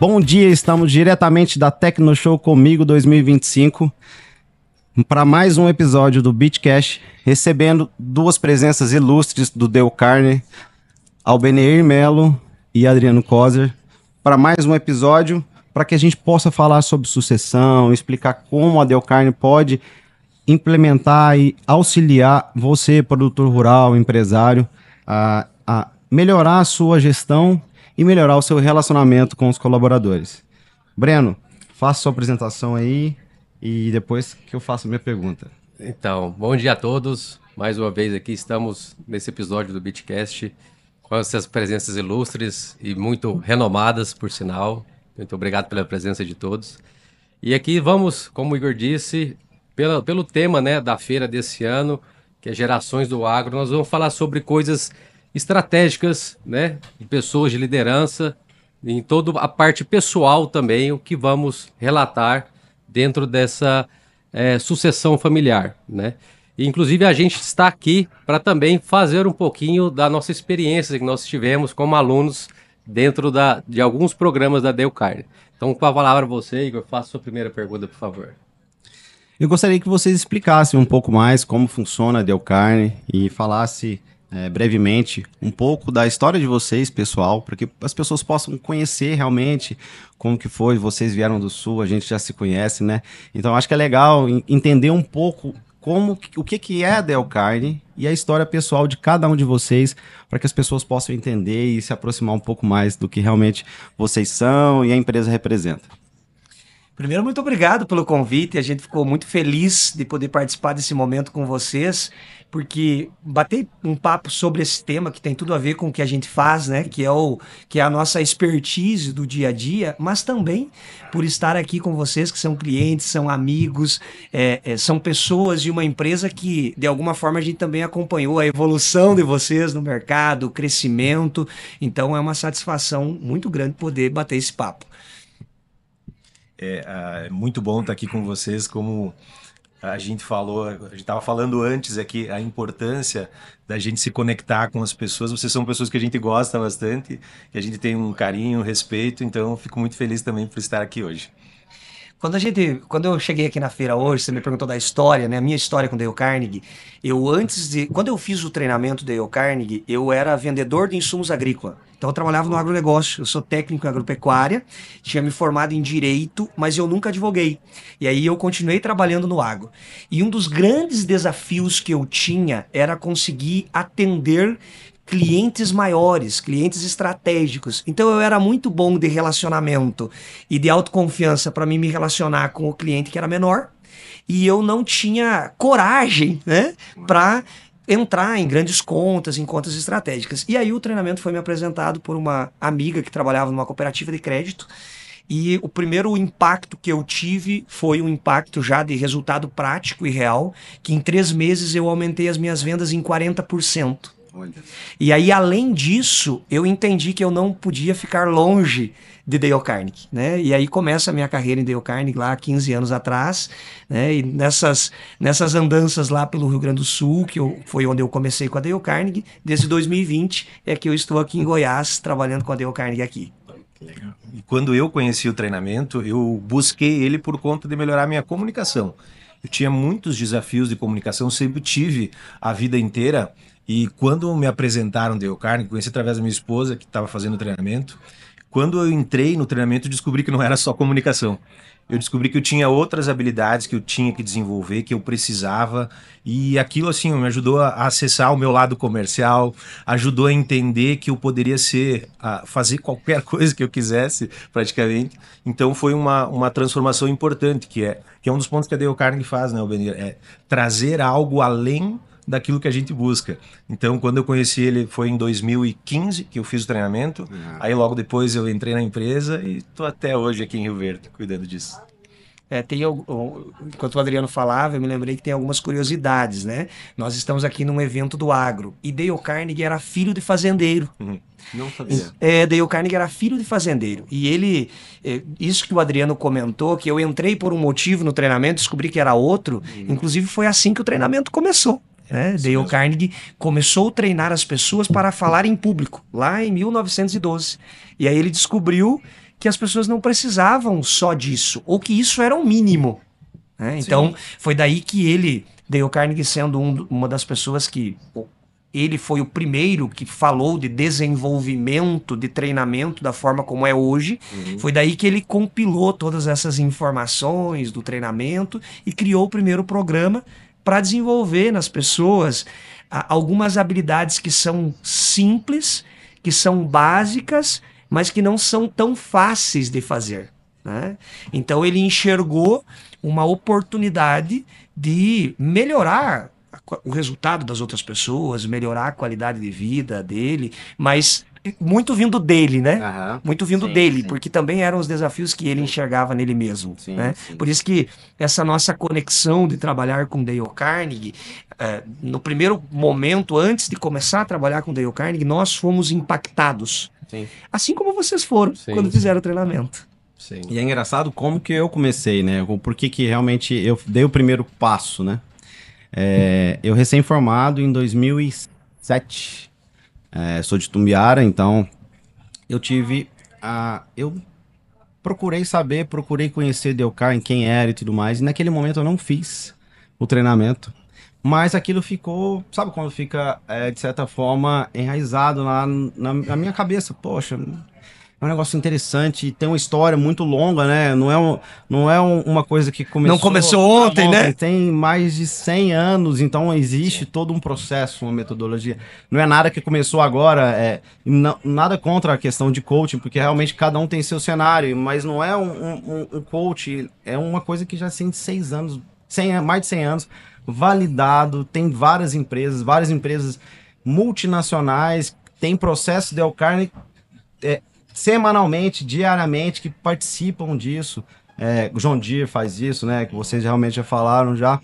Bom dia, estamos diretamente da Tecno Show Comigo 2025 para mais um episódio do Beatcast, recebendo duas presenças ilustres do Dale Carnegie, Albeneir Melo e Adriano Kozer, para mais um episódio para que a gente possa falar sobre sucessão, explicar como a Dale Carnegie pode implementar e auxiliar você, produtor rural, empresário, a melhorar a sua gestão e melhorar o seu relacionamento com os colaboradores. Breno, faça sua apresentação aí e depois que eu faço a minha pergunta. Então, bom dia a todos. Mais uma vez aqui estamos nesse episódio do Beatcast com essas presenças ilustres e muito renomadas, por sinal. Muito obrigado pela presença de todos. E aqui vamos, como o Igor disse, pelo tema, né, da feira desse ano, que é Gerações do Agro. Nós vamos falar sobre coisas estratégicas, né, de pessoas de liderança, em toda a parte pessoal também, o que vamos relatar dentro dessa sucessão familiar, né? E, inclusive a gente está aqui para também fazer um pouquinho da nossa experiência que nós tivemos como alunos dentro de alguns programas da Dale Carnegie. Então, com a palavra você, Igor, faça a sua primeira pergunta, por favor. Eu gostaria que vocês explicassem um pouco mais como funciona a Dale Carnegie e falasse brevemente um pouco da história de vocês, pessoal, para que as pessoas possam conhecer realmente como que foi. Vocês vieram do Sul, a gente já se conhece, né? Então acho que é legal entender um pouco o que é a Dale Carnegie e a história pessoal de cada um de vocês, para que as pessoas possam entender e se aproximar um pouco mais do que realmente vocês são e a empresa representa. Primeiro, muito obrigado pelo convite. A gente ficou muito feliz de poder participar desse momento com vocês, porque bater um papo sobre esse tema que tem tudo a ver com o que a gente faz, né? Que é a nossa expertise do dia a dia, mas também por estar aqui com vocês, que são clientes, são amigos, são pessoas de uma empresa que, de alguma forma, a gente também acompanhou a evolução de vocês no mercado, o crescimento. Então, é uma satisfação muito grande poder bater esse papo. É muito bom estar aqui com vocês, como a gente estava falando antes aqui, a importância da gente se conectar com as pessoas. Vocês são pessoas que a gente gosta bastante, que a gente tem um carinho, um respeito, então eu fico muito feliz também por estar aqui hoje. Quando eu cheguei aqui na feira hoje, você me perguntou da história, né? A minha história com o Dale Carnegie. Quando eu fiz o treinamento do Dale Carnegie, eu era vendedor de insumos agrícolas. Então eu trabalhava no agronegócio, eu sou técnico em agropecuária, tinha me formado em direito, mas eu nunca advoguei. E aí eu continuei trabalhando no agro. E um dos grandes desafios que eu tinha era conseguir atender clientes maiores, clientes estratégicos. Então eu era muito bom de relacionamento e de autoconfiança para mim me relacionar com o cliente que era menor, e eu não tinha coragem, né, para entrar em grandes contas, em contas estratégicas. E aí o treinamento foi me apresentado por uma amiga que trabalhava numa cooperativa de crédito, e o primeiro impacto que eu tive foi um impacto já de resultado prático e real, que em 3 meses eu aumentei as minhas vendas em 40%. E aí, além disso, eu entendi que eu não podia ficar longe de Dale Carnegie, né? E aí começa a minha carreira em Dale Carnegie lá há 15 anos atrás, né? E nessas andanças lá pelo Rio Grande do Sul, foi onde eu comecei com a Dale Carnegie, desde 2020 é que eu estou aqui em Goiás, trabalhando com a Dale Carnegie aqui. Legal. E quando eu conheci o treinamento, eu busquei ele por conta de melhorar a minha comunicação. Eu tinha muitos desafios de comunicação, sempre tive a vida inteira. E quando me apresentaram Dale Carnegie, conheci através da minha esposa, que estava fazendo o treinamento. Quando eu entrei no treinamento, eu descobri que não era só comunicação. Eu descobri que eu tinha outras habilidades que eu tinha que desenvolver, que eu precisava. E aquilo, assim, me ajudou a acessar o meu lado comercial, ajudou a entender que eu poderia fazer qualquer coisa que eu quisesse, praticamente. Então, foi uma transformação importante, que é um dos pontos que a Dale Carnegie faz, né, Albenir? É trazer algo além daquilo que a gente busca. Então, quando eu conheci ele, foi em 2015 que eu fiz o treinamento. Aí, logo depois, eu entrei na empresa e estou até hoje aqui em Rio Verde, cuidando disso. Enquanto o Adriano falava, eu me lembrei que tem algumas curiosidades, né? Nós estamos aqui num evento do agro. E Dale Carnegie era filho de fazendeiro. Não sabia. Dale Carnegie era filho de fazendeiro. E ele, isso que o Adriano comentou, que eu entrei por um motivo no treinamento, descobri que era outro. Inclusive, foi assim que o treinamento começou. Dale Carnegie começou a treinar as pessoas para falar em público, lá em 1912. E aí ele descobriu que as pessoas não precisavam só disso, ou que isso era o mínimo, né? Então, foi daí que Dale Carnegie sendo uma das pessoas que... Ele foi o primeiro que falou de desenvolvimento, de treinamento da forma como é hoje. Foi daí que ele compilou todas essas informações do treinamento e criou o primeiro programa para desenvolver nas pessoas algumas habilidades que são simples, que são básicas, mas que não são tão fáceis de fazer, né? Então ele enxergou uma oportunidade de melhorar o resultado das outras pessoas, melhorar a qualidade de vida dele, mas muito vindo dele, né? Muito vindo dele, porque também eram os desafios que ele enxergava nele mesmo, né? Por isso que essa nossa conexão de trabalhar com Dale Carnegie, no primeiro momento, antes de começar a trabalhar com Dale Carnegie, nós fomos impactados. Assim como vocês foram quando fizeram o treinamento. E é engraçado como que eu comecei, né? Por que realmente eu dei o primeiro passo, né? Eu recém-formado em 2007, sou de Tumbiara, então eu procurei conhecer Dale Carnegie, quem era e tudo mais, e naquele momento eu não fiz o treinamento, mas aquilo ficou, sabe quando fica, de certa forma, enraizado lá na minha cabeça. Poxa, é um negócio interessante, tem uma história muito longa, né? Não é uma coisa que começou... Não começou ontem, né? Tem mais de 100 anos, então existe todo um processo, uma metodologia. Não é nada que começou agora, nada contra a questão de coaching, porque realmente cada um tem seu cenário, mas não é um coach, é uma coisa que já tem 6 anos, mais de 100 anos, validado, tem várias empresas multinacionais, tem processo Dale Carnegie, semanalmente, diariamente, que participam disso. O John Deere faz isso, né? Que vocês realmente já falaram já.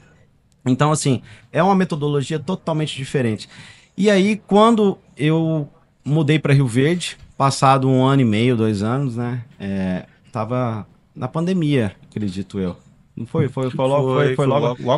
Então, assim, é uma metodologia totalmente diferente. E aí, quando eu mudei para Rio Verde, passado 1 ano e meio, 2 anos, né? Tava na pandemia, acredito eu. Não foi? Foi logo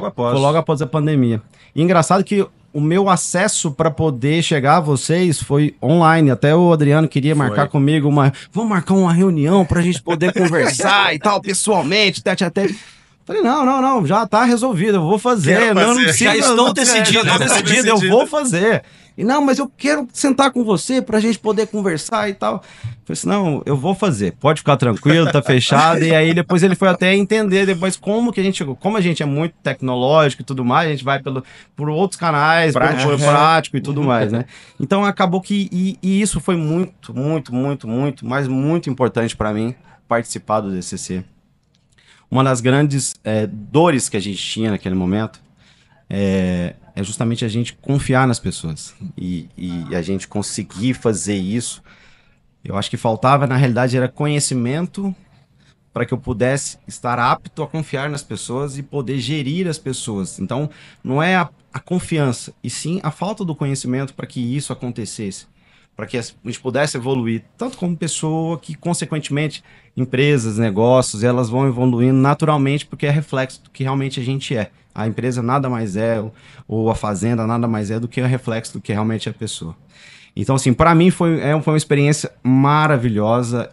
após. Foi logo após a pandemia. E engraçado que o meu acesso para poder chegar a vocês foi online. Até o Adriano queria marcar comigo vamos marcar uma reunião pra gente poder conversar e tal, pessoalmente, tete a tete. Falei, não, já tá resolvido, eu vou fazer. Já estou decidido, eu vou fazer. E não, mas eu quero sentar com você pra gente poder conversar e tal. Falei assim, não, eu vou fazer, pode ficar tranquilo, tá fechado. E aí depois ele foi até entender depois como a gente é muito tecnológico e tudo mais, a gente vai por outros canais, prático e tudo mais, né? Então acabou que, e isso foi muito, mas muito importante pra mim, participar do DCC. Uma das grandes dores que a gente tinha naquele momento é justamente a gente confiar nas pessoas e a gente conseguir fazer isso. Eu acho que faltava, na realidade, era conhecimento para que eu pudesse estar apto a confiar nas pessoas e poder gerir as pessoas. Então, não é a confiança, e sim a falta do conhecimento para que isso acontecesse, para que a gente pudesse evoluir, tanto como pessoa, que, consequentemente, empresas, negócios, elas vão evoluindo naturalmente, porque é reflexo do que realmente a gente é. A empresa nada mais é, ou a fazenda nada mais é do que o reflexo do que realmente é a pessoa. Então, assim, para mim foi uma experiência maravilhosa.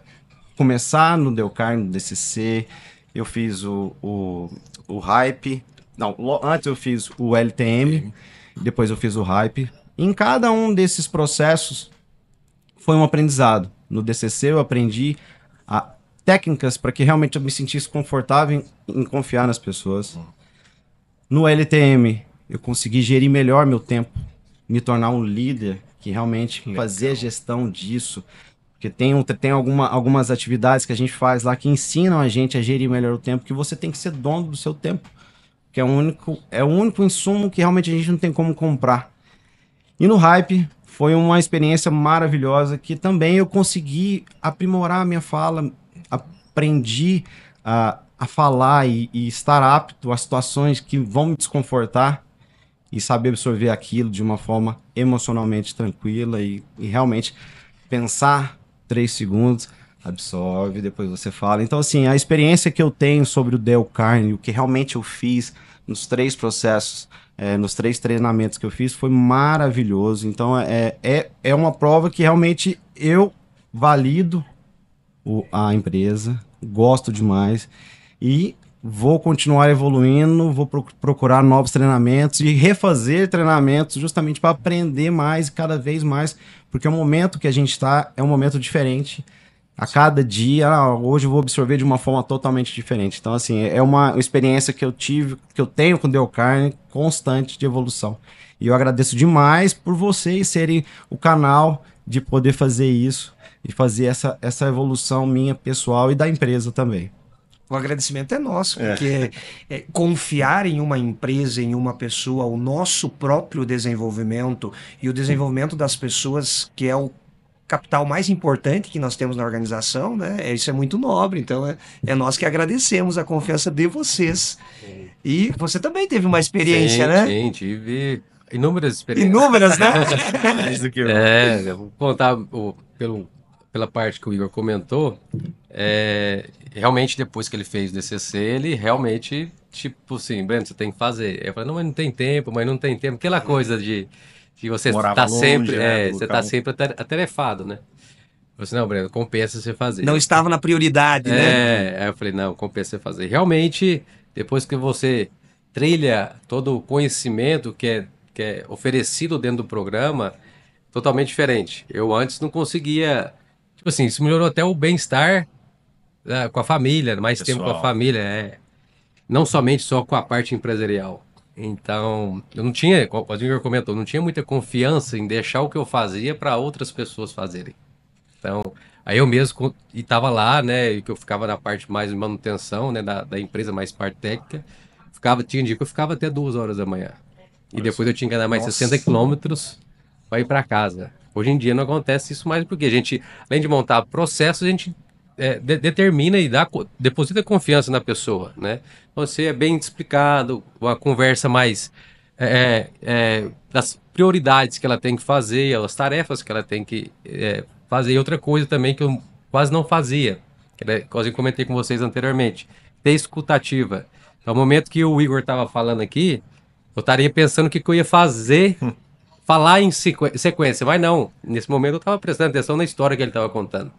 Começar no Dale Carnegie, no DCC, eu fiz o Hype. Não, antes eu fiz o LTM, depois eu fiz o Hype. Em cada um desses processos foi um aprendizado. No DCC eu aprendi técnicas para que realmente eu me sentisse confortável em confiar nas pessoas. No LTM, eu consegui gerir melhor meu tempo, me tornar um líder que realmente fazer a gestão disso. Porque tem algumas atividades que a gente faz lá que ensinam a gente a gerir melhor o tempo, que você tem que ser dono do seu tempo. Que é o único insumo que realmente a gente não tem como comprar. E no Hype, foi uma experiência maravilhosa que também eu consegui aprimorar a minha fala, aprendi a falar e estar apto a situações que vão me desconfortar e saber absorver aquilo de uma forma emocionalmente tranquila e realmente pensar 3 segundos, absorve, depois você fala. Então, assim, a experiência que eu tenho sobre o Dale Carnegie, o que realmente eu fiz nos 3 processos, nos 3 treinamentos que eu fiz, foi maravilhoso. Então, é uma prova que realmente eu valido a empresa, gosto demais e vou continuar evoluindo, vou procurar novos treinamentos e refazer treinamentos justamente para aprender mais e cada vez mais, porque o momento que a gente está é um momento diferente. A cada dia, hoje eu vou absorver de uma forma totalmente diferente. Então, assim, é uma experiência que eu tive, que eu tenho com o Dale Carne, constante de evolução. E eu agradeço demais por vocês serem o canal de poder fazer isso e fazer essa evolução minha pessoal e da empresa também. O agradecimento é nosso, porque confiar em uma empresa, em uma pessoa, o nosso próprio desenvolvimento e o desenvolvimento das pessoas, que é o capital mais importante que nós temos na organização, né? Isso é muito nobre, então é nós que agradecemos a confiança de vocês. E você também teve uma experiência, né? Sim, tive inúmeras experiências. Inúmeras, né? Mais do que eu. Eu vou contar pela parte que o Igor comentou. Realmente, depois que ele fez o DCC, ele realmente, tipo assim, Breno, você tem que fazer. Eu falei, não, mas não tem tempo, Aquela coisa de você Morava tá longe, sempre, né, do você local. tá sempre atarefado, né? Eu falei assim, não, Breno, compensa você fazer. Não estava na prioridade, né? Aí eu falei, não, compensa você fazer. Realmente, depois que você trilha todo o conhecimento que é oferecido dentro do programa, totalmente diferente. Eu antes não conseguia, tipo assim, isso melhorou até o bem-estar com a família, mais tempo com a Pessoal. família, não somente só com a parte empresarial. Então, eu não tinha, como o Igor comentou, não tinha muita confiança em deixar o que eu fazia para outras pessoas fazerem. Então, aí eu mesmo estava lá, né, e que eu ficava na parte mais de manutenção, né, da empresa, mais parte técnica, tinha dia que eu ficava até 2 horas da manhã. E depois eu tinha que andar mais 60 quilômetros para ir para casa. Hoje em dia não acontece isso mais, porque a gente, além de montar processos, a gente determina e deposita confiança na pessoa, né? Você é bem explicado, uma conversa mais das prioridades que ela tem que fazer, as tarefas que ela tem que fazer. E outra coisa também que eu quase não fazia, que quase comentei com vocês anteriormente, ter escutativa. Então, no momento que o Igor estava falando aqui, eu estaria pensando o que eu ia fazer, falar em sequência, mas não. Nesse momento eu estava prestando atenção na história que ele estava contando.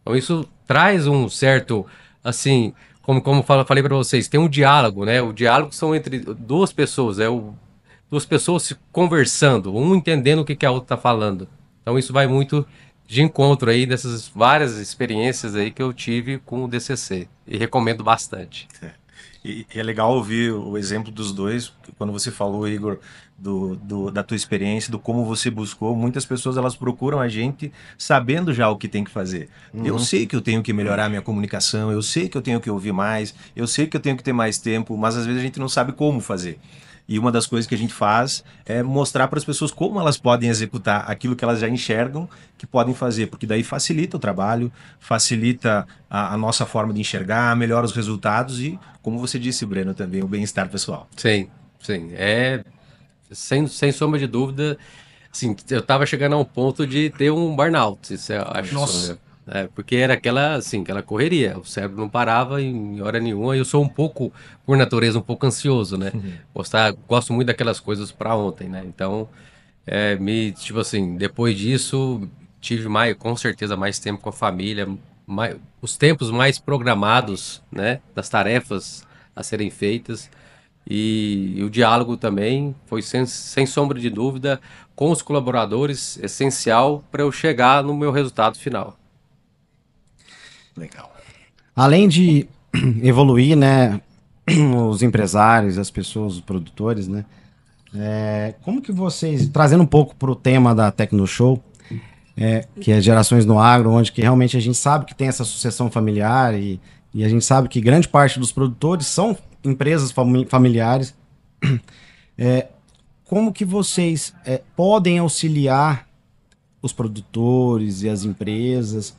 Então isso traz um certo, assim, como falei para vocês, tem um diálogo, né? O diálogo são entre duas pessoas, duas pessoas se conversando, um entendendo o que a outra está falando. Então isso vai muito de encontro aí dessas várias experiências aí que eu tive com o DCC e recomendo bastante. E é legal ouvir o exemplo dos dois, quando você falou, Igor, da tua experiência, do como você buscou. Muitas pessoas elas procuram a gente sabendo já o que tem que fazer. Eu sei que eu tenho que melhorar minha comunicação, eu sei que eu tenho que ouvir mais, eu sei que eu tenho que ter mais tempo, mas às vezes a gente não sabe como fazer. E uma das coisas que a gente faz é mostrar para as pessoas como elas podem executar aquilo que elas já enxergam que podem fazer, porque daí facilita o trabalho, facilita a nossa forma de enxergar, melhora os resultados e, como você disse, Breno, também o bem-estar pessoal. Sim. Sem sombra de dúvida, assim, eu estava chegando a um ponto de ter um burnout, isso eu acho. Nossa. Porque era aquela correria, o cérebro não parava em hora nenhuma. Eu sou um pouco, por natureza, um pouco ansioso, né? Gosto muito daquelas coisas para ontem, né? Então, tipo assim, depois disso, tive com certeza mais tempo com a família, os tempos mais programados, né? Das tarefas a serem feitas. E o diálogo também foi, sem sombra de dúvida, com os colaboradores, essencial para eu chegar no meu resultado final. Legal. Além de evoluir, né, os empresários, as pessoas, os produtores, né, como que vocês, trazendo um pouco para o tema da TecnoShow, que é Gerações no Agro, onde que realmente a gente sabe que tem essa sucessão familiar e a gente sabe que grande parte dos produtores são empresas familiares, como que vocês podem auxiliar os produtores e as empresas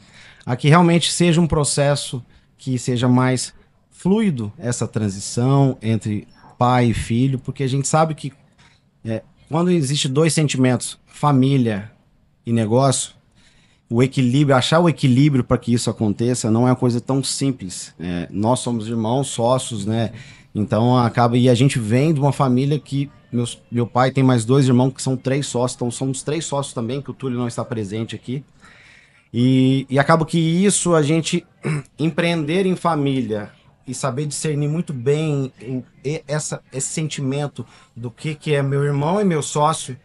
a que realmente seja um processo que seja mais fluido essa transição entre pai e filho, porque a gente sabe que quando existe dois sentimentos, família e negócio, o equilíbrio, achar o equilíbrio para que isso aconteça não é uma coisa tão simples. Nós somos irmãos, sócios, né? Então e a gente vem de uma família que meu pai tem mais 2 irmãos que são 3 sócios, então somos 3 sócios também, que o Túlio não está presente aqui. E acaba que isso, a gente empreender em família e saber discernir muito bem esse sentimento do que é meu irmão e meu sócio,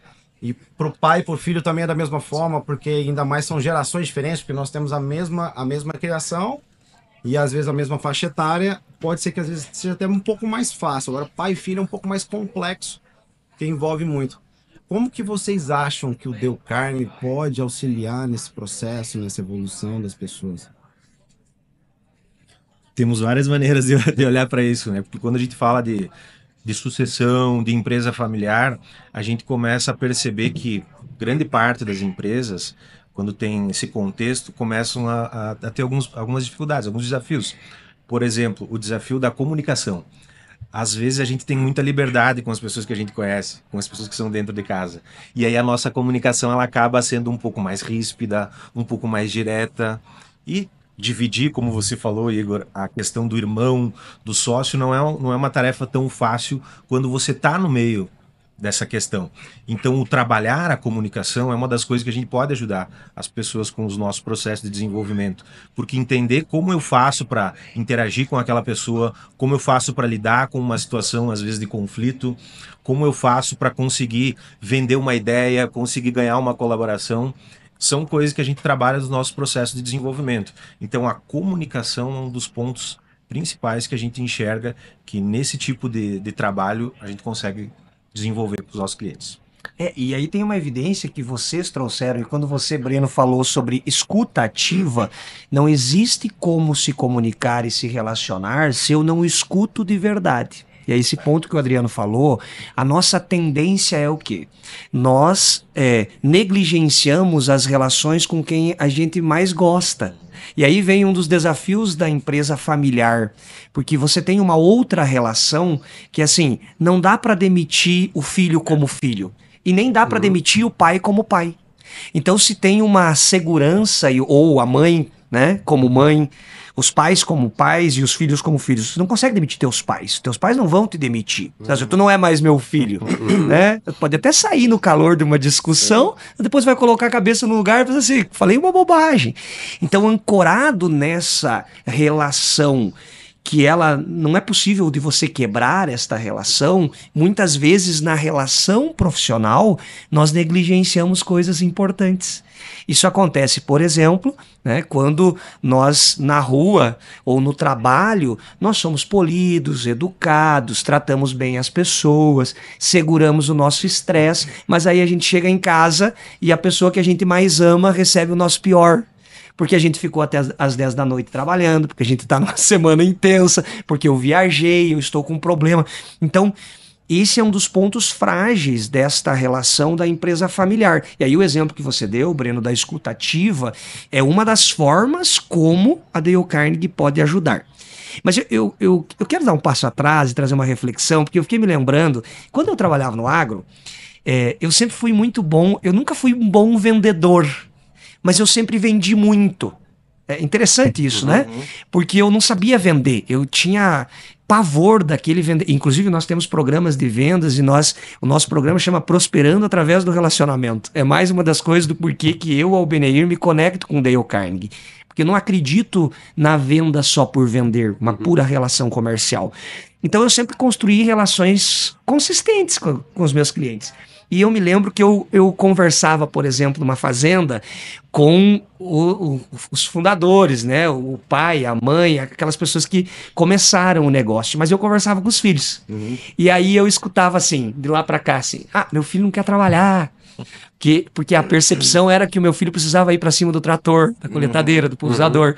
e pro pai e pro filho também é da mesma forma, porque ainda mais são gerações diferentes, porque nós temos a mesma criação e às vezes a mesma faixa etária, pode ser que às vezes seja até um pouco mais fácil. Agora, pai e filho é um pouco mais complexo, que envolve muito. Como que vocês acham que o Dale Carnegie pode auxiliar nesse processo, nessa evolução das pessoas? Temos várias maneiras de olhar para isso, né? Porque quando a gente fala de sucessão, de empresa familiar, a gente começa a perceber que grande parte das empresas, quando tem esse contexto, começam a ter algumas dificuldades, alguns desafios. Por exemplo, o desafio da comunicação. Às vezes a gente tem muita liberdade com as pessoas que a gente conhece, com as pessoas que são dentro de casa. E aí a nossa comunicação ela acaba sendo um pouco mais ríspida, um pouco mais direta. E dividir, como você falou, Igor, a questão do irmão, do sócio, não é uma tarefa tão fácil quando você está no meio dessa questão. Então, o trabalhar a comunicação é uma das coisas que a gente pode ajudar as pessoas com os nossos processos de desenvolvimento. Porque entender como eu faço para interagir com aquela pessoa, como eu faço para lidar com uma situação, às vezes, de conflito, como eu faço para conseguir vender uma ideia, conseguir ganhar uma colaboração, são coisas que a gente trabalha nos nossos processos de desenvolvimento. Então, a comunicação é um dos pontos principais que a gente enxerga que nesse tipo de trabalho a gente consegue desenvolver com os nossos clientes. E aí tem uma evidência que vocês trouxeram, e quando você, Breno, falou sobre escuta ativa, não existe como se comunicar e se relacionar se eu não escuto de verdade. E é esse ponto que o Adriano falou, a nossa tendência é o quê? Nós negligenciamos as relações com quem a gente mais gosta. E aí vem um dos desafios da empresa familiar, porque você tem uma outra relação que, assim, não dá para demitir o filho como filho, e nem dá para demitir o pai como pai. Então, se tem uma segurança, ou a mãe, né, como mãe, os pais como pais e os filhos como filhos. Você não consegue demitir teus pais. Teus pais não vão te demitir. Tu não é mais meu filho. Né? Pode até sair no calor de uma discussão, depois vai colocar a cabeça no lugar e fazer assim, falei uma bobagem. Então, ancorado nessa relação que ela não é possível de você quebrar esta relação, muitas vezes na relação profissional nós negligenciamos coisas importantes. Isso acontece, por exemplo, né, quando nós na rua ou no trabalho nós somos polidos, educados, tratamos bem as pessoas, seguramos o nosso estresse, mas aí a gente chega em casa e a pessoa que a gente mais ama recebe o nosso pior. Porque a gente ficou até às 10 da noite trabalhando, porque a gente está numa semana intensa, porque eu viajei, eu estou com um problema. Então, esse é um dos pontos frágeis desta relação da empresa familiar. E aí o exemplo que você deu, Breno, da escuta ativa, é uma das formas como a Dale Carnegie pode ajudar. Mas eu quero dar um passo atrás e trazer uma reflexão, porque eu fiquei me lembrando, quando eu trabalhava no agro, eu sempre fui muito bom, eu nunca fui um bom vendedor, mas eu sempre vendi muito. É interessante isso, né? Porque eu não sabia vender. Eu tinha pavor daquele vender. Inclusive, nós temos programas de vendas e o nosso programa chama Prosperando através do Relacionamento. É mais uma das coisas do porquê que eu, Albeneir, me conecto com Dale Carnegie. Porque eu não acredito na venda só por vender, uma pura relação comercial. Então, eu sempre construí relações consistentes com os meus clientes. E eu me lembro que eu conversava, por exemplo, numa fazenda com os fundadores, né? O pai, a mãe, aquelas pessoas que começaram o negócio. Mas eu conversava com os filhos. E aí eu escutava assim, de lá para cá, assim, meu filho não quer trabalhar. Porque a percepção era que o meu filho precisava ir para cima do trator, da coletadeira, do pulsador.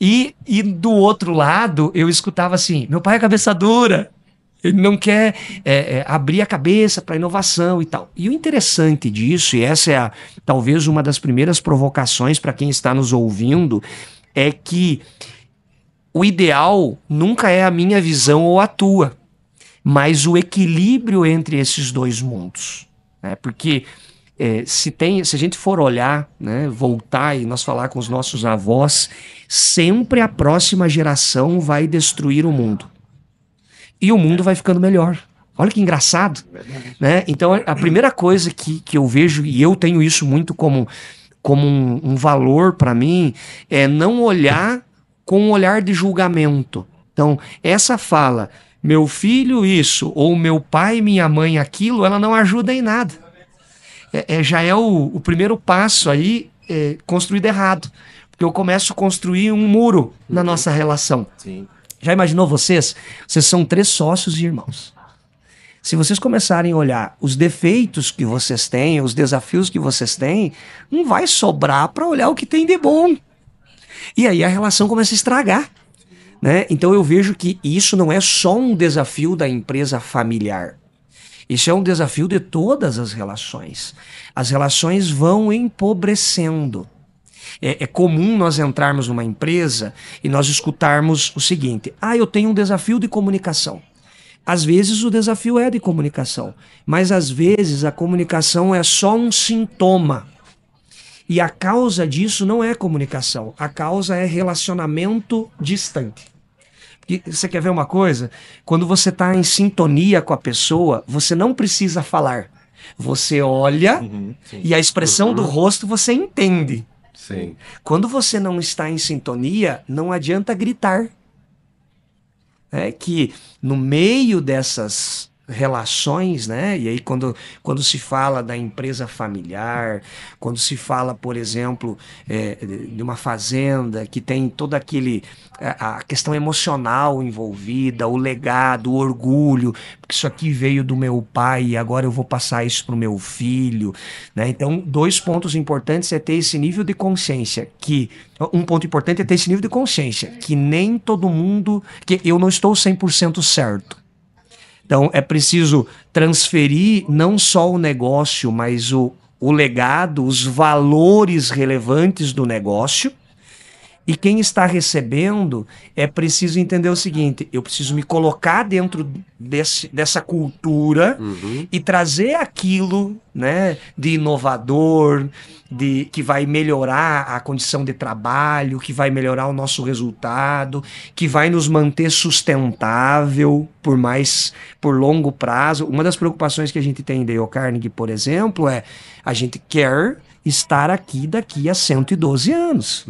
E do outro lado, eu escutava assim, meu pai é cabeça dura. Ele não quer abrir a cabeça para inovação e tal. E o interessante disso, e essa é talvez uma das primeiras provocações para quem está nos ouvindo, é que o ideal nunca é a minha visão ou a tua, mas o equilíbrio entre esses dois mundos. Né? Porque se a gente for olhar, né, voltar e nós falar com os nossos avós, sempre a próxima geração vai destruir o mundo. E o mundo vai ficando melhor. Olha que engraçado. Né? Então, a primeira coisa que eu vejo, e eu tenho isso muito como como um valor para mim é não olhar com um olhar de julgamento. Então, essa fala, meu filho isso, ou meu pai, minha mãe aquilo, ela não ajuda em nada. Já é o primeiro passo aí construído errado. Porque eu começo a construir um muro na nossa relação. Sim. Já imaginou vocês? Vocês são 3 sócios e irmãos. Se vocês começarem a olhar os defeitos que vocês têm, os desafios que vocês têm, não vai sobrar para olhar o que tem de bom. E aí a relação começa a estragar. Né? Então eu vejo que isso não é só um desafio da empresa familiar. Isso é um desafio de todas as relações. As relações vão empobrecendo. É comum nós entrarmos numa empresa e nós escutarmos o seguinte: eu tenho um desafio de comunicação. Às vezes o desafio é de comunicação, mas às vezes a comunicação é só um sintoma. E a causa disso não é comunicação, a causa é relacionamento distante. E você quer ver uma coisa? Quando você está em sintonia com a pessoa, você não precisa falar. Você olha e a expressão do rosto você entende. Sim. Quando você não está em sintonia, não adianta gritar. É que no meio dessas relações, né? E aí quando se fala da empresa familiar, quando se fala, por exemplo, de uma fazenda que tem toda a questão emocional envolvida, o legado, o orgulho, porque isso aqui veio do meu pai e agora eu vou passar isso para o meu filho, né? Então, 2 pontos importantes é ter esse nível de consciência, um ponto importante é ter esse nível de consciência, que nem todo mundo, que eu não estou 100% certo. Então, é preciso transferir não só o negócio, mas o legado, os valores relevantes do negócio. E quem está recebendo é preciso entender o seguinte: eu preciso me colocar dentro dessa cultura e trazer aquilo, né, de inovador, que vai melhorar a condição de trabalho, que vai melhorar o nosso resultado, que vai nos manter sustentável por longo prazo. Uma das preocupações que a gente tem em Dale Carnegie, por exemplo, a gente quer estar aqui daqui a 112 anos.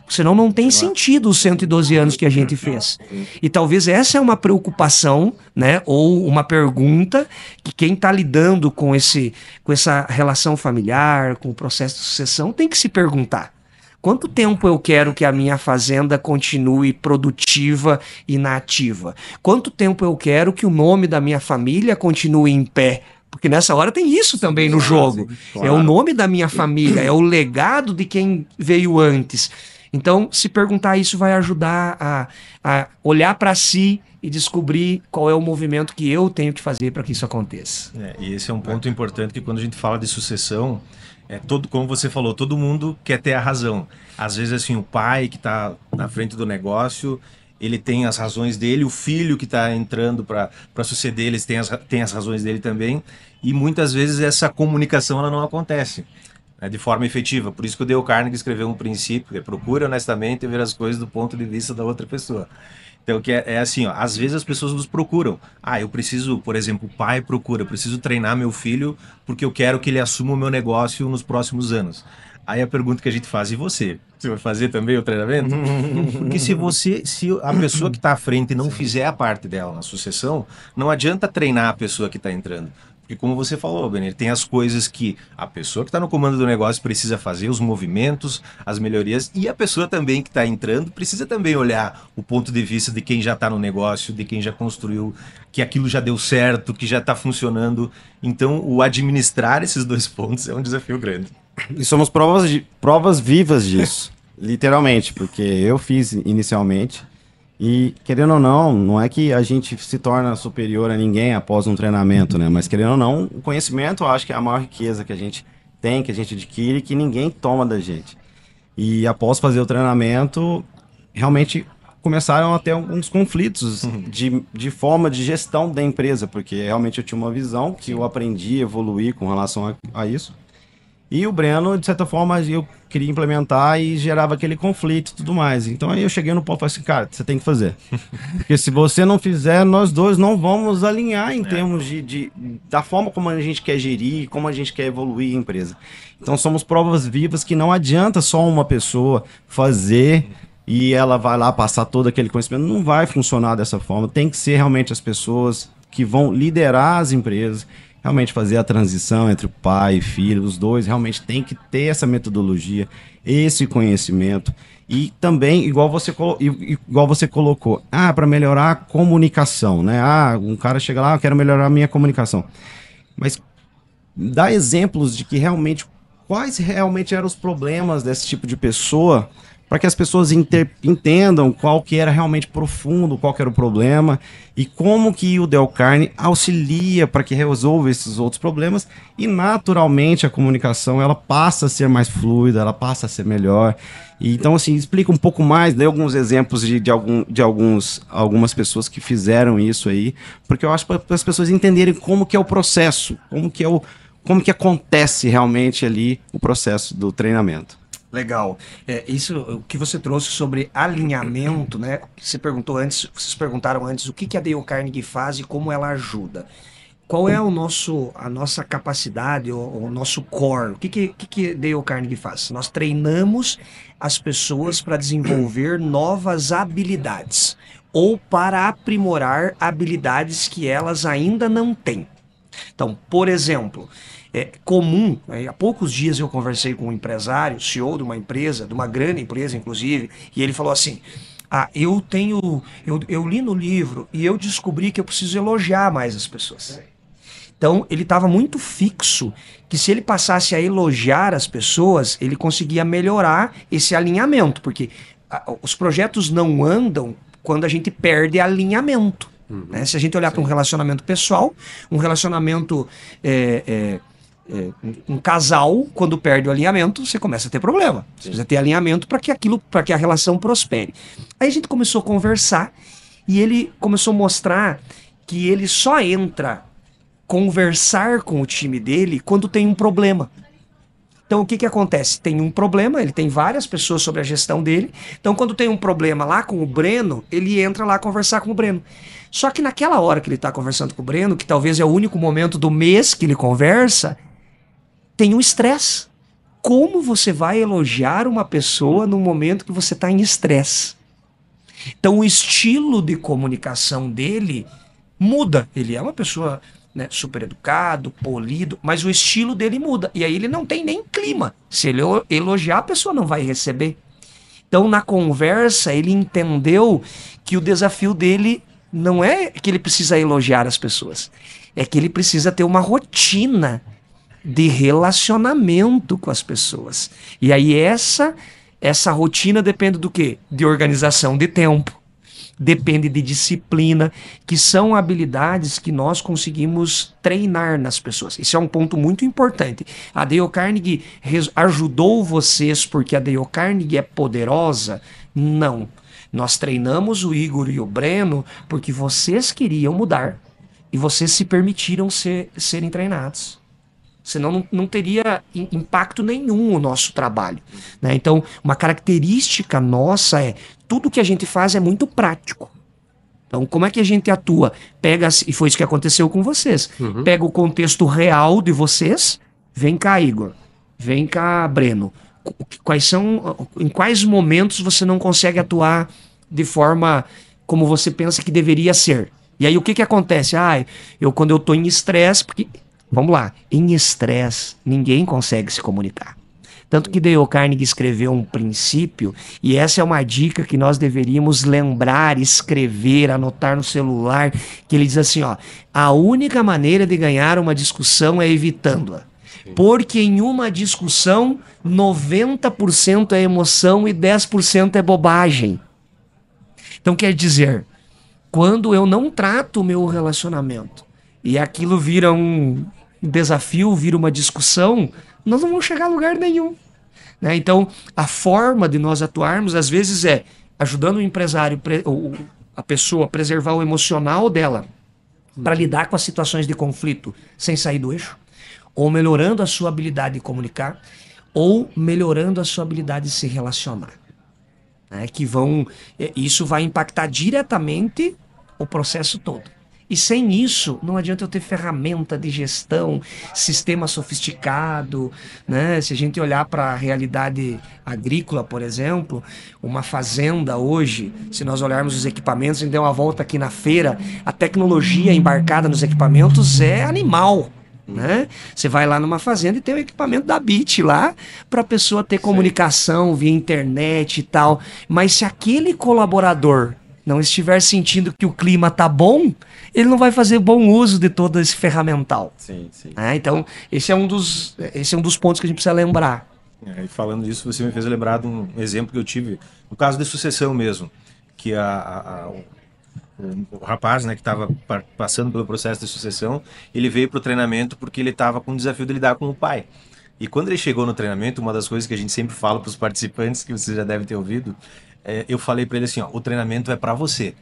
Senão não tem sentido os 112 anos que a gente fez. E talvez essa é uma preocupação, né, ou uma pergunta que quem está lidando com essa relação familiar, com o processo de sucessão, tem que se perguntar. Quanto tempo eu quero que a minha fazenda continue produtiva e nativa? Quanto tempo eu quero que o nome da minha família continue em pé? Porque nessa hora tem isso também no jogo. Claro. É o nome da minha família, é o legado de quem veio antes. Então, se perguntar isso vai ajudar a olhar para si e descobrir qual é o movimento que eu tenho que fazer para que isso aconteça. E esse é um ponto importante, que quando a gente fala de sucessão, como você falou, todo mundo quer ter a razão. Às vezes, assim, o pai que está na frente do negócio, ele tem as razões dele, o filho que está entrando para suceder, eles têm as razões dele também, e muitas vezes essa comunicação ela não acontece, né, de forma efetiva. Por isso que o Dale Carnegie escreveu um princípio, que é: procure honestamente ver as coisas do ponto de vista da outra pessoa. Então, que é assim, às vezes as pessoas nos procuram. Eu preciso, por exemplo, o pai procura, eu preciso treinar meu filho porque eu quero que ele assuma o meu negócio nos próximos anos. Aí a pergunta que a gente faz: e você? Você vai fazer também o treinamento? Porque se a pessoa que está à frente não fizer a parte dela na sucessão, não adianta treinar a pessoa que está entrando. Porque como você falou, Benê, tem as coisas que a pessoa que está no comando do negócio precisa fazer, os movimentos, as melhorias, e a pessoa também que está entrando precisa também olhar o ponto de vista de quem já está no negócio, de quem já construiu, que aquilo já deu certo, que já está funcionando. Então, o administrar esses 2 pontos é um desafio grande. E somos provas vivas disso, literalmente, porque eu fiz inicialmente e, querendo ou não, não é que a gente se torna superior a ninguém após um treinamento, né? Mas, querendo ou não, o conhecimento eu acho que é a maior riqueza que a gente tem, que a gente adquire, que ninguém toma da gente. E após fazer o treinamento, realmente começaram a ter alguns conflitos de forma de gestão da empresa, porque realmente eu tinha uma visão que eu aprendi a evoluir com relação a isso. E o Breno, de certa forma, eu queria implementar e gerava aquele conflito e tudo mais. Então aí eu cheguei no ponto e falei assim, cara, você tem que fazer. Porque se você não fizer, nós dois não vamos alinhar em termos da forma como a gente quer gerir, como a gente quer evoluir a empresa. Então somos provas vivas que não adianta só uma pessoa fazer e ela vai lá passar todo aquele conhecimento. Não vai funcionar dessa forma. Tem que ser realmente as pessoas que vão liderar as empresas, realmente fazer a transição entre o pai e filho, os dois realmente tem que ter essa metodologia, esse conhecimento. E também, igual você colocou, para melhorar a comunicação, né? Um cara chega lá, eu quero melhorar a minha comunicação. Mas dá exemplos de que realmente, quais realmente eram os problemas desse tipo de pessoa, para que as pessoas entendam qual que era realmente profundo, qual que era o problema e como que o Del Carne auxilia para que resolva esses outros problemas e naturalmente a comunicação ela passa a ser mais fluida, ela passa a ser melhor. E, então assim, explica um pouco mais, dê alguns exemplos de algumas pessoas que fizeram isso aí, porque eu acho para as pessoas entenderem como que é o processo, como que acontece realmente ali o processo do treinamento. Legal. Isso o que você trouxe sobre alinhamento, né? Vocês perguntaram antes o que a Dale Carnegie faz e como ela ajuda. Qual é a nossa capacidade, o nosso core? O que Dale Carnegie faz? Nós treinamos as pessoas para desenvolver novas habilidades ou para aprimorar habilidades que elas ainda não têm. Então, por exemplo, é comum, há poucos dias eu conversei com um empresário, CEO de uma empresa, de uma grande empresa inclusive, e ele falou assim, eu li no livro e eu descobri que eu preciso elogiar mais as pessoas. Então, ele estava muito fixo que se ele passasse a elogiar as pessoas, ele conseguia melhorar esse alinhamento, porque os projetos não andam quando a gente perde alinhamento. Né? Se a gente olhar para um relacionamento pessoal, um relacionamento, um casal, quando perde o alinhamento, você começa a ter problema. Você precisa ter alinhamento para que a relação prospere. Aí a gente começou a conversar e ele começou a mostrar que ele só entra conversar com o time dele quando tem um problema. Então o que acontece? Tem um problema, ele tem várias pessoas sobre a gestão dele. Então quando tem um problema lá com o Breno, ele entra lá conversar com o Breno. Só que naquela hora que ele está conversando com o Breno, que talvez é o único momento do mês que ele conversa, tem um estresse. Como você vai elogiar uma pessoa no momento que você está em estresse? Então o estilo de comunicação dele muda. Ele é uma pessoa, né, super educado, polido, mas o estilo dele muda. E aí ele não tem nem clima. Se ele elogiar, a pessoa não vai receber. Então, na conversa, ele entendeu que o desafio dele não é que ele precisa elogiar as pessoas. É que ele precisa ter uma rotina de relacionamento com as pessoas. E aí essa rotina depende do quê? De organização de tempo. Depende de disciplina, que são habilidades que nós conseguimos treinar nas pessoas. Isso é um ponto muito importante. A Dale Carnegie ajudou vocês porque a Dale Carnegie é poderosa? Não. Nós treinamos o Igor e o Breno porque vocês queriam mudar. E vocês se permitiram serem treinados. Senão não teria impacto nenhum o nosso trabalho. Né? Então, uma característica nossa tudo que a gente faz é muito prático. Então, como é que a gente atua? E foi isso que aconteceu com vocês. Pega o contexto real de vocês, vem cá, Igor, vem cá, Breno. Em quais momentos você não consegue atuar de forma como você pensa que deveria ser? E aí o que acontece? Quando eu estou em estresse, porque, vamos lá, em estresse ninguém consegue se comunicar. Tanto que Dale Carnegie escreveu um princípio, e essa é uma dica que nós deveríamos lembrar, escrever, anotar no celular, que ele diz assim, a única maneira de ganhar uma discussão é evitando-a. Porque em uma discussão, 90% é emoção e 10% é bobagem. Então quer dizer, quando eu não trato o meu relacionamento, e aquilo vira um desafio, vira uma discussão, nós não vamos chegar a lugar nenhum. Né? Então, a forma de nós atuarmos, às vezes, é ajudando o empresário, a pessoa, a preservar o emocional dela para lidar com as situações de conflito sem sair do eixo. ou melhorando a sua habilidade de comunicar, ou melhorando a sua habilidade de se relacionar. Né? Isso vai impactar diretamente o processo todo. E sem isso, não adianta eu ter ferramenta de gestão, sistema sofisticado, né? Se a gente olhar para a realidade agrícola, por exemplo, uma fazenda hoje, se nós olharmos os equipamentos, a gente der uma volta aqui na feira, a tecnologia embarcada nos equipamentos é animal. Né? Você vai lá numa fazenda e tem o equipamento da BIT lá para a pessoa ter comunicação via internet e tal. Mas se aquele colaborador não estiver sentindo que o clima tá bom, ele não vai fazer bom uso de todo esse ferramental. Sim, sim. Então, esse é um dos pontos que a gente precisa lembrar. E falando disso, você me fez lembrar de um exemplo que eu tive, no caso de sucessão mesmo, que o rapaz, né, que estava passando pelo processo de sucessão, ele veio para o treinamento porque ele estava com o desafio de lidar com o pai. E quando ele chegou no treinamento, uma das coisas que a gente sempre fala para os participantes, que vocês já devem ter ouvido, eu falei para ele assim, ó, o treinamento é para você,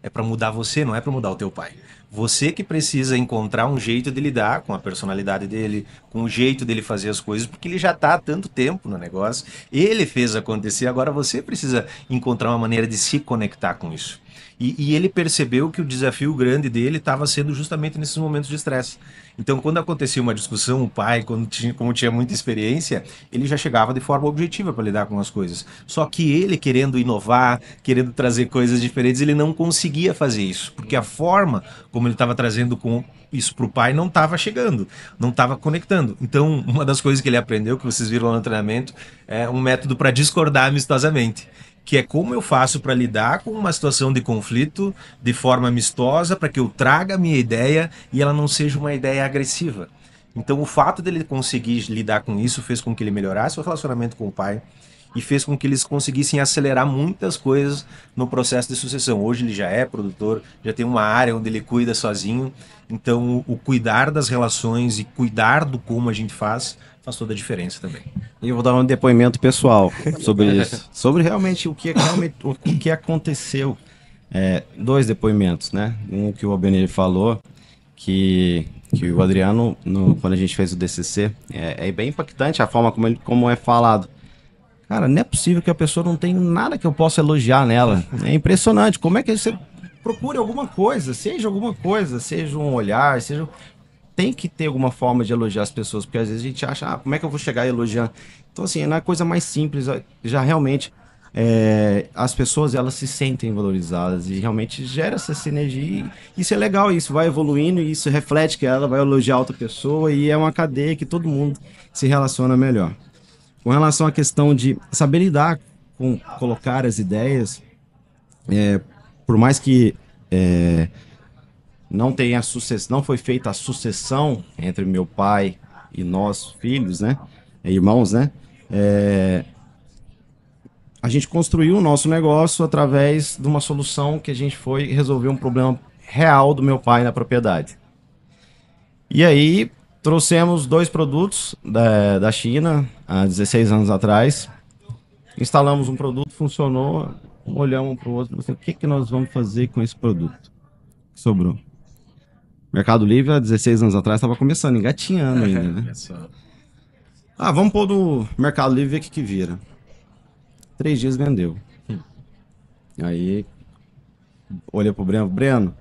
é para mudar você, não é para mudar o teu pai. Você que precisa encontrar um jeito de lidar com a personalidade dele, com o jeito dele fazer as coisas, porque ele já está há tanto tempo no negócio, ele fez acontecer, agora você precisa encontrar uma maneira de se conectar com isso. E ele percebeu que o desafio grande dele estava sendo justamente nesses momentos de estresse. Então, quando acontecia uma discussão, o pai, como tinha muita experiência, ele já chegava de forma objetiva para lidar com as coisas. Só que ele, querendo inovar, querendo trazer coisas diferentes, ele não conseguia fazer isso, porque a forma como ele estava trazendo isso para o pai não estava chegando, não estava conectando. Então, uma das coisas que ele aprendeu, que vocês viram lá no treinamento, é um método para discordar amistosamente. Que é como eu faço para lidar com uma situação de conflito de forma amistosa, para que eu traga a minha ideia e ela não seja uma ideia agressiva. Então o fato dele conseguir lidar com isso fez com que ele melhorasse o relacionamento com o pai e fez com que eles conseguissem acelerar muitas coisas no processo de sucessão. Hoje ele já é produtor, já tem uma área onde ele cuida sozinho. Então o cuidar das relações e cuidar do como a gente faz toda a diferença também. E eu vou dar um depoimento pessoal sobre isso. Sobre realmente o que aconteceu. Dois depoimentos, né? Um que o Albenir falou, que o Adriano, quando a gente fez o DCC, é bem impactante a forma como é falado. Cara, não é possível que a pessoa não tenha nada que eu possa elogiar nela. É impressionante. Como é que você procura alguma coisa, seja um olhar, seja... Tem que ter alguma forma de elogiar as pessoas, porque às vezes a gente acha, como é que eu vou chegar elogiando? Então, assim, é a coisa mais simples, já realmente as pessoas, elas se sentem valorizadas e realmente gera essa sinergia. E isso é legal, isso vai evoluindo e isso reflete que ela vai elogiar outra pessoa e é uma cadeia que todo mundo se relaciona melhor. Com relação à questão de saber lidar com colocar as ideias, por mais que... não foi feita a sucessão entre meu pai e nós, filhos, né? Irmãos, né? A gente construiu o nosso negócio através de uma solução que a gente foi resolver um problema real do meu pai na propriedade. E aí, trouxemos 2 produtos da China, há 16 anos atrás. Instalamos um produto, funcionou, olhamos um para o outro e falamos assim, o que nós vamos fazer com esse produto que sobrou? Mercado Livre, há 16 anos atrás, estava começando, engatinhando ainda, né? Vamos pôr no Mercado Livre e ver o que vira. 3 dias vendeu. Aí, olhei pro Breno,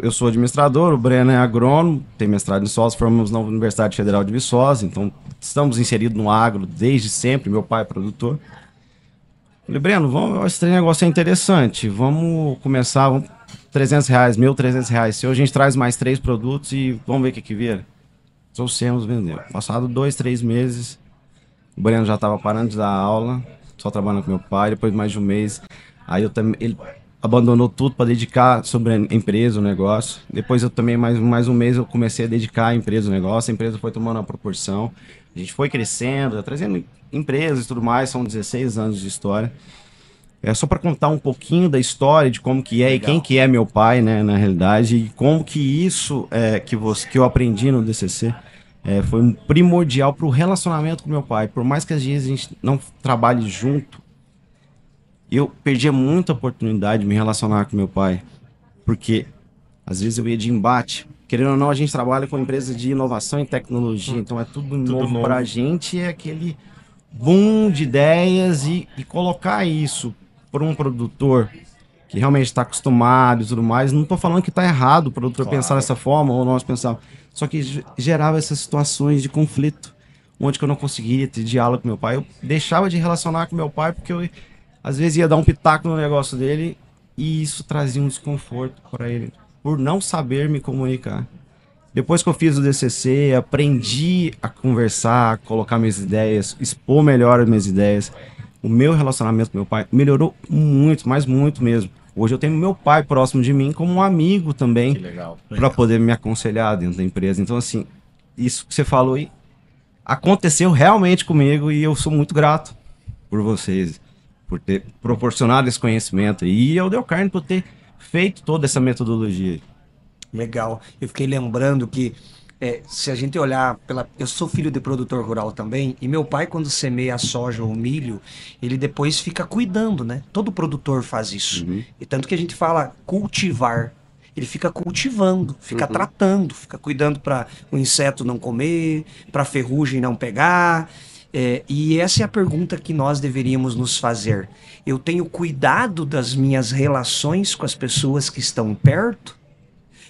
eu sou administrador, o Breno é agrônomo, tem mestrado em Viçosa, formamos na Universidade Federal de Viçosa, então estamos inseridos no agro desde sempre, meu pai é produtor. Falei, Breno, esse negócio é interessante, vamos começar, R$300, R$1.300. Se hoje a gente traz mais 3 produtos e vamos ver o que vira. Trouxemos, vendeu. Passado 2, 3 meses, o Breno já estava parando de dar aula, só trabalhando com meu pai. Depois de mais de um mês, aí ele abandonou tudo para dedicar sobre a empresa, o negócio. Depois eu também, mais um mês, eu comecei a dedicar a empresa, o negócio. A empresa foi tomando uma proporção. A gente foi crescendo, trazendo empresas e tudo mais. São 16 anos de história. Só para contar um pouquinho da história de como que é. Legal. E quem que é meu pai, né, na realidade, e como que isso que eu aprendi no DCC foi primordial para o relacionamento com meu pai. Por mais que às vezes a gente não trabalhe junto, eu perdia muita oportunidade de me relacionar com meu pai, porque às vezes eu ia de embate, querendo ou não, a gente trabalha com empresas de inovação e tecnologia, então é tudo novo pra gente, é aquele boom de ideias e colocar isso para um produtor que realmente está acostumado e tudo mais. Não estou falando que está errado o produtor pensar dessa forma ou nós pensar, só que gerava essas situações de conflito, onde que eu não conseguia ter diálogo com meu pai. Eu deixava de relacionar com meu pai porque eu às vezes ia dar um pitaco no negócio dele e isso trazia um desconforto para ele, por não saber me comunicar. Depois que eu fiz o DCC, aprendi a conversar, colocar minhas ideias, expor melhor as minhas ideias. O meu relacionamento com meu pai melhorou muito, mas muito mesmo. Hoje eu tenho meu pai próximo de mim como um amigo também, para poder me aconselhar dentro da empresa. Então, assim, isso que você falou aí aconteceu realmente comigo e eu sou muito grato por vocês, por ter proporcionado esse conhecimento. E eu dei carne por ter feito toda essa metodologia. Legal. Eu fiquei lembrando que se a gente olhar eu sou filho de produtor rural também, e meu pai, quando semeia a soja ou o milho, ele depois fica cuidando, né? Todo produtor faz isso. E tanto que a gente fala cultivar. Ele fica cultivando, fica tratando, fica cuidando para o inseto não comer, para a ferrugem não pegar. E essa é a pergunta que nós deveríamos nos fazer. Eu tenho cuidado das minhas relações com as pessoas que estão perto?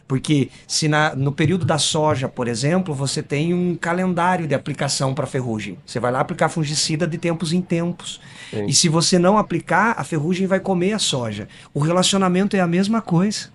Porque se no período da soja, por exemplo, você tem um calendário de aplicação para ferrugem. Você vai lá aplicar fungicida de tempos em tempos. Sim. E se você não aplicar, a ferrugem vai comer a soja. O relacionamento é a mesma coisa.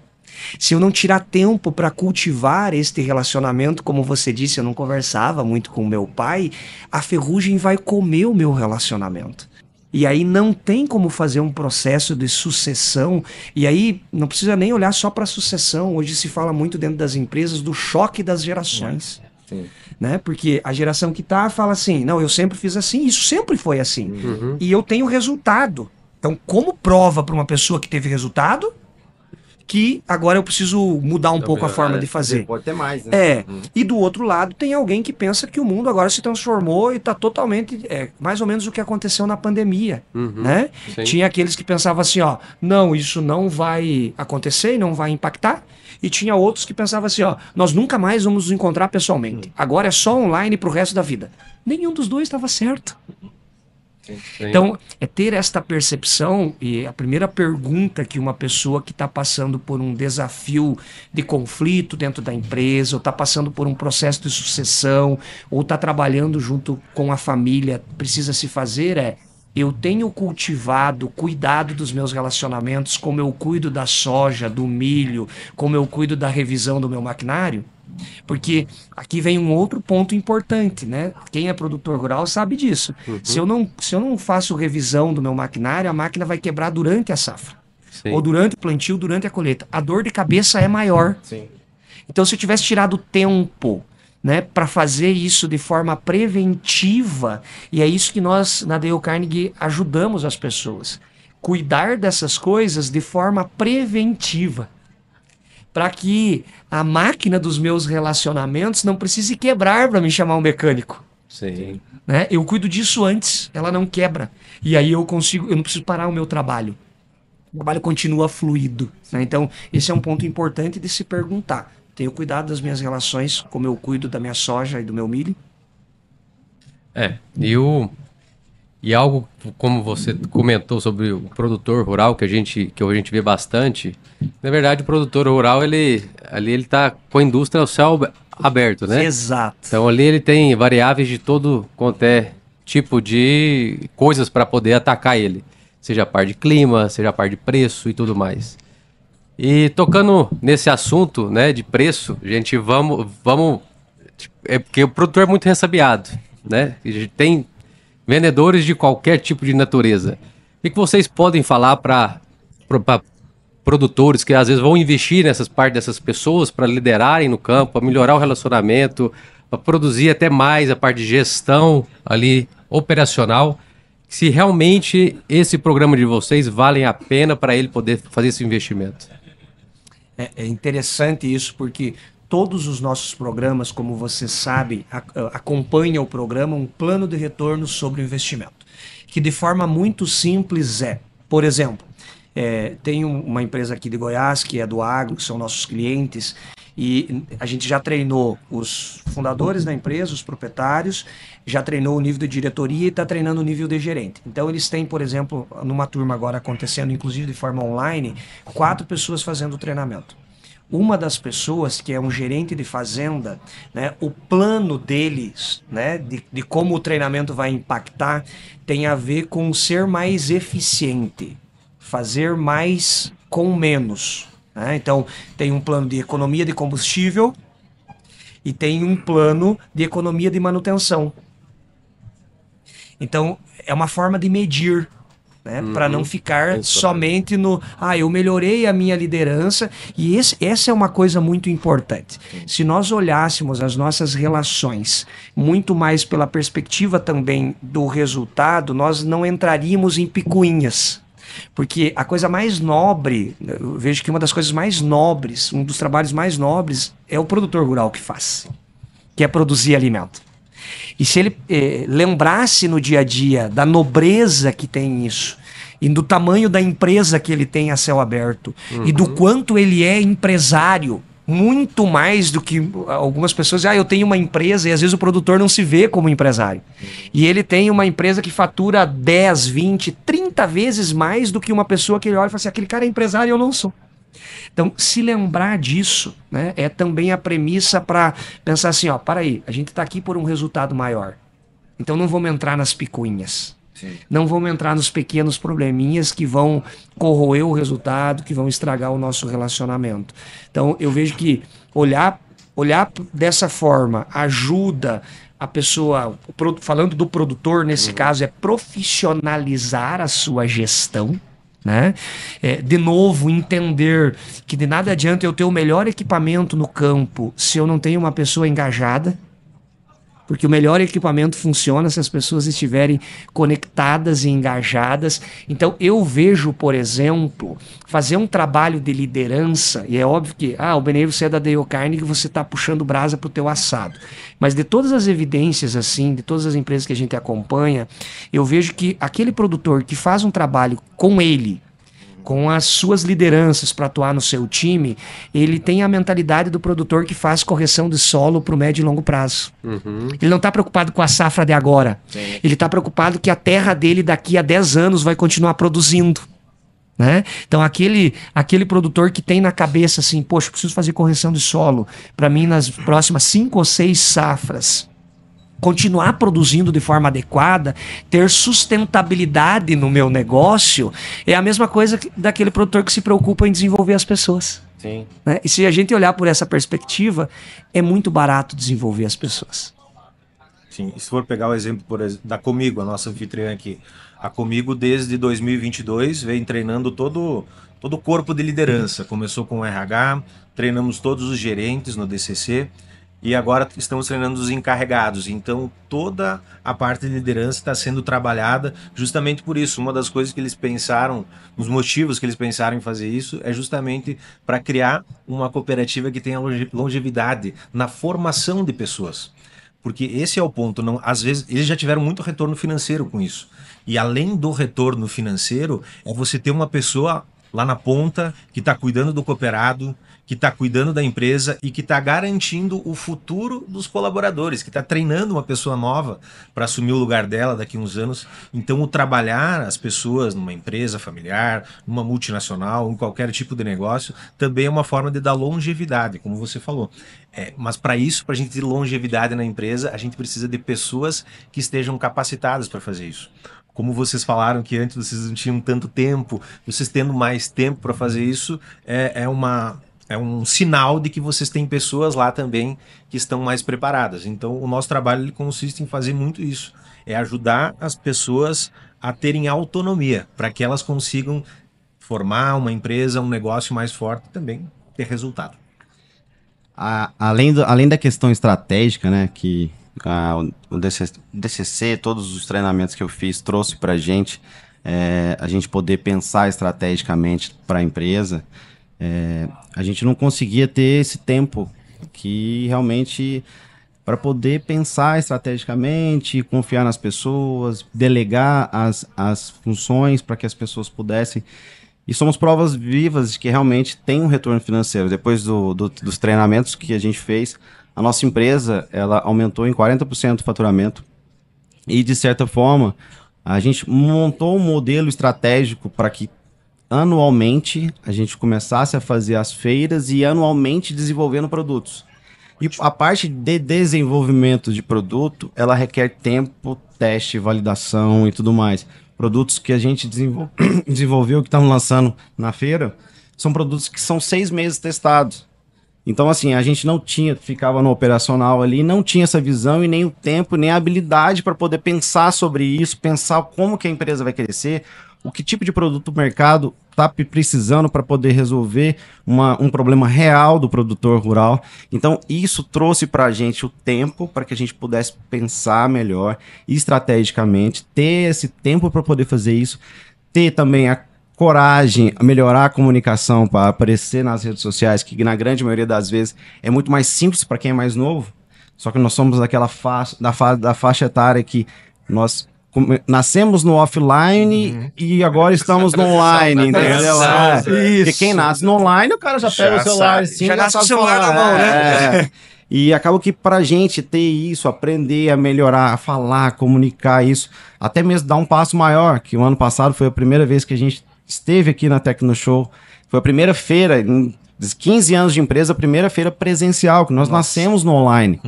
Se eu não tirar tempo para cultivar este relacionamento, como você disse, eu não conversava muito com meu pai, a ferrugem vai comer o meu relacionamento. E aí não tem como fazer um processo de sucessão. E aí não precisa nem olhar só para a sucessão. Hoje se fala muito dentro das empresas do choque das gerações. Né? Porque a geração que tá fala assim, não, eu sempre fiz assim, isso sempre foi assim. E eu tenho resultado. Então, como prova para uma pessoa que teve resultado que agora eu preciso mudar um pouco a forma de fazer? Pode ter mais, né? E do outro lado tem alguém que pensa que o mundo agora se transformou e está totalmente, mais ou menos o que aconteceu na pandemia, né? Sim. Tinha aqueles que pensavam assim, ó, não, isso não vai acontecer e não vai impactar. E tinha outros que pensavam assim, ó, nós nunca mais vamos nos encontrar pessoalmente. Agora é só online pro resto da vida. Nenhum dos dois estava certo. Sim. Então, é ter esta percepção, e a primeira pergunta que uma pessoa que está passando por um desafio de conflito dentro da empresa, ou está passando por um processo de sucessão, ou está trabalhando junto com a família, precisa se fazer eu tenho cultivado, cuidado dos meus relacionamentos, como eu cuido da soja, do milho, como eu cuido da revisão do meu maquinário? Porque aqui vem um outro ponto importante, né? Quem é produtor rural sabe disso. Se eu não faço revisão do meu maquinário, a máquina vai quebrar durante a safra. Sim. Ou durante o plantio, durante a colheita. A dor de cabeça é maior. Sim. Então, se eu tivesse tirado tempo, né, para fazer isso de forma preventiva, e é isso que nós, na Dale Carnegie, ajudamos as pessoas. Cuidar dessas coisas de forma preventiva, para que a máquina dos meus relacionamentos não precise quebrar para me chamar um mecânico. Sim. Né? Eu cuido disso antes, ela não quebra. E aí eu não preciso parar o meu trabalho. O trabalho continua fluido. Né? Então, esse é um ponto importante de se perguntar. Tenho cuidado das minhas relações, como eu cuido da minha soja e do meu milho? E algo como você comentou sobre o produtor rural, que a gente vê bastante. Na verdade, o produtor rural, ele está com a indústria ao céu aberto, né? Exato. Então ali ele tem variáveis de todo quanto é tipo de coisas para poder atacar ele. Seja a parte de clima, seja a parte de preço e tudo mais. E tocando nesse assunto, né, de preço, gente, vamos... É porque o produtor é muito ressabiado, né? Tem vendedores de qualquer tipo de natureza. O que vocês podem falar para produtores que às vezes vão investir nessas partes dessas pessoas para liderarem no campo, para melhorar o relacionamento, para produzir até mais a parte de gestão ali operacional, se realmente esse programa de vocês valem a pena para ele poder fazer esse investimento? É interessante isso, porque todos os nossos programas, como você sabe, acompanham o programa um plano de retorno sobre o investimento, que de forma muito simples por exemplo, tem uma empresa aqui de Goiás, que é do agro, que são nossos clientes, E a gente já treinou os fundadores da empresa, os proprietários, já treinou o nível de diretoria e está treinando o nível de gerente. Então eles têm, por exemplo, numa turma agora acontecendo, inclusive de forma online, 4 pessoas fazendo o treinamento. Uma das pessoas, que é um gerente de fazenda, né, o plano deles, né, de como o treinamento vai impactar, tem a ver com ser mais eficiente, fazer mais com menos. Né? Então, tem um plano de economia de combustível e tem um plano de economia de manutenção. Então, é uma forma de medir, né? Para não ficar somente no eu melhorei a minha liderança. E essa é uma coisa muito importante. Se nós olhássemos as nossas relações muito mais pela perspectiva também do resultado, nós não entraríamos em picuinhas. Porque a coisa mais nobre, eu vejo que uma das coisas mais nobres, um dos trabalhos mais nobres é o produtor rural que faz, que é produzir alimento. E se ele lembrasse no dia a dia da nobreza que tem isso, e do tamanho da empresa que ele tem a céu aberto, e do quanto ele é empresário, muito mais do que algumas pessoas dizem, eu tenho uma empresa, e às vezes o produtor não se vê como empresário. E ele tem uma empresa que fatura 10, 20, 30 vezes mais do que uma pessoa que ele olha e fala assim, aquele cara é empresário e eu não sou. Então, se lembrar disso, né, é também a premissa para pensar assim, para aí, a gente está aqui por um resultado maior. Então não vamos entrar nas picuinhas. Sim. Não vamos entrar nos pequenos probleminhas que vão corroer o resultado, que vão estragar o nosso relacionamento. Então, eu vejo que olhar dessa forma ajuda a pessoa, falando do produtor nesse caso, é profissionalizar a sua gestão. Né? De novo, entender que de nada adianta eu ter o melhor equipamento no campo se eu não tenho uma pessoa engajada, porque o melhor equipamento funciona se as pessoas estiverem conectadas e engajadas. Então eu vejo, por exemplo, fazer um trabalho de liderança, e é óbvio que o Benê, você é da Dale Carnegie, você está puxando brasa para o teu assado, mas de todas as evidências assim, de todas as empresas que a gente acompanha, eu vejo que aquele produtor que faz um trabalho com ele, com as suas lideranças para atuar no seu time, ele tem a mentalidade do produtor que faz correção de solo para o médio e longo prazo. Ele não está preocupado com a safra de agora. Sim. Ele está preocupado que a terra dele daqui a 10 anos vai continuar produzindo. Né? Então aquele produtor que tem na cabeça assim, poxa, eu preciso fazer correção de solo para mim nas próximas 5 ou 6 safras continuar produzindo de forma adequada, ter sustentabilidade no meu negócio, é a mesma coisa daquele produtor que se preocupa em desenvolver as pessoas. Sim. Né? E se a gente olhar por essa perspectiva, é muito barato desenvolver as pessoas. Sim, e se for pegar o exemplo da Comigo, a nossa anfitriã aqui, a Comigo desde 2022 vem treinando todo o corpo de liderança, começou com o RH, treinamos todos os gerentes no DCC, e agora estamos treinando os encarregados. Então toda a parte de liderança está sendo trabalhada justamente por isso. Uma das coisas que eles pensaram, os motivos que eles pensaram em fazer isso é justamente para criar uma cooperativa que tenha longevidade na formação de pessoas. Porque esse é o ponto. Não, às vezes eles já tiveram muito retorno financeiro com isso. E além do retorno financeiro, é você ter uma pessoa lá na ponta que está cuidando do cooperado, que está cuidando da empresa e que está garantindo o futuro dos colaboradores, que está treinando uma pessoa nova para assumir o lugar dela daqui a uns anos. Então, o trabalhar as pessoas numa empresa familiar, numa multinacional, em qualquer tipo de negócio, também é uma forma de dar longevidade, como você falou. Mas para isso, para a gente ter longevidade na empresa, a gente precisa de pessoas que estejam capacitadas para fazer isso. Como vocês falaram que antes vocês não tinham tanto tempo, vocês tendo mais tempo para fazer isso, é um sinal de que vocês têm pessoas lá também que estão mais preparadas. Então, o nosso trabalho ele consiste em fazer muito isso. É ajudar as pessoas a terem autonomia, para que elas consigam formar uma empresa, um negócio mais forte e também ter resultado. Além da questão estratégica, né, que o DCC, todos os treinamentos que eu fiz, trouxe para a gente poder pensar estrategicamente para a empresa, a gente não conseguia ter esse tempo que realmente para poder pensar estrategicamente, confiar nas pessoas, delegar as funções para que as pessoas pudessem E somos provas vivas de que realmente tem um retorno financeiro. Depois dos treinamentos que a gente fez, a nossa empresa ela aumentou em 40% o faturamento. E, de certa forma, a gente montou um modelo estratégico para que anualmente a gente começasse a fazer as feiras e anualmente desenvolvendo produtos. E a parte de desenvolvimento de produto, ela requer tempo, teste, validação e tudo mais. Produtos que a gente desenvolveu, que estamos lançando na feira, são produtos que são 6 meses testados. Então, assim, a gente não ficava no operacional ali, não tinha essa visão e nem o tempo, nem a habilidade para poder pensar sobre isso, pensar como que a empresa vai crescer, o que tipo de produto o mercado está precisando para poder resolver um problema real do produtor rural. Então, isso trouxe para a gente o tempo para que a gente pudesse pensar melhor, estrategicamente, ter esse tempo para poder fazer isso, ter também a coragem, a melhorar a comunicação para aparecer nas redes sociais, que na grande maioria das vezes é muito mais simples para quem é mais novo. Só que nós somos daquela da faixa etária que nós nascemos no offline e agora estamos no online, entendeu? Porque quem nasce no online, o cara já pega o celular assim, já nasce com o celular na mão, né? E acaba que pra gente ter isso, aprender a melhorar, a falar, a comunicar isso, até mesmo dar um passo maior, que o ano passado foi a primeira vez que a gente esteve aqui na Tecnoshow, foi a primeira feira, em 15 anos de empresa, a primeira feira presencial, que nós nascemos no online.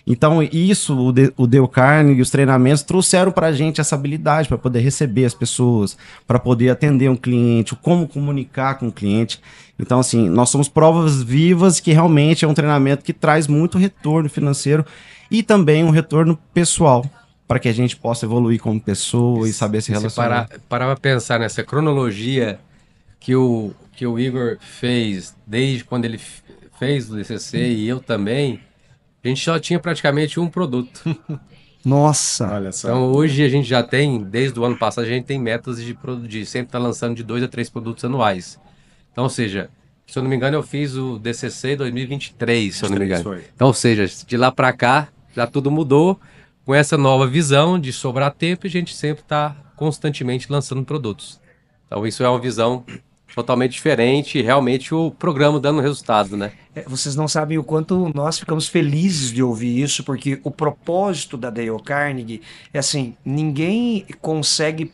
Então, isso, o Dale Carnegie e os treinamentos trouxeram pra gente essa habilidade para poder receber as pessoas, para poder atender um cliente, como comunicar com o cliente. Então, assim, nós somos provas vivas que realmente é um treinamento que traz muito retorno financeiro e também um retorno pessoal, para que a gente possa evoluir como pessoa e saber se relacionar. Parar para pensar nessa cronologia que o Igor fez desde quando ele fez o DCC e eu também, a gente só tinha praticamente um produto. Nossa! Olha só. Então hoje a gente já tem, desde o ano passado, a gente tem metas de sempre estar lançando de 2 a 3 produtos anuais. Então, ou seja, se eu não me engano, eu fiz o DCC 2023, se eu não me engano. Então, ou seja, de lá para cá, já tudo mudou com essa nova visão de sobrar tempo e a gente sempre está constantemente lançando produtos. Então, isso é uma visão totalmente diferente e realmente o programa dando resultado, né? Vocês não sabem o quanto nós ficamos felizes de ouvir isso, porque o propósito da Dale Carnegie é assim, ninguém consegue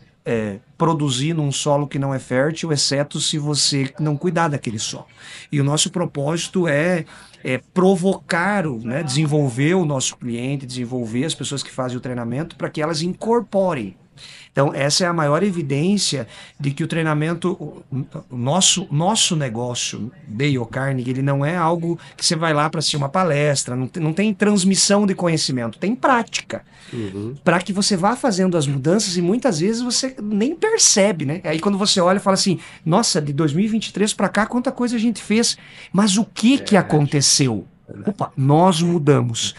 produzir num solo que não é fértil, exceto se você não cuidar daquele solo. E o nosso propósito é provocar, né, desenvolver o nosso cliente, desenvolver as pessoas que fazem o treinamento para que elas incorporem. Então, essa é a maior evidência de que o treinamento, o nosso negócio, Dale Carnegie, ele não é algo que você vai lá para assistir uma palestra, não tem transmissão de conhecimento, tem prática. Para que você vá fazendo as mudanças e muitas vezes você nem percebe, né? Aí quando você olha e fala assim, nossa, de 2023 para cá, quanta coisa a gente fez, mas o que aconteceu? Opa, nós mudamos.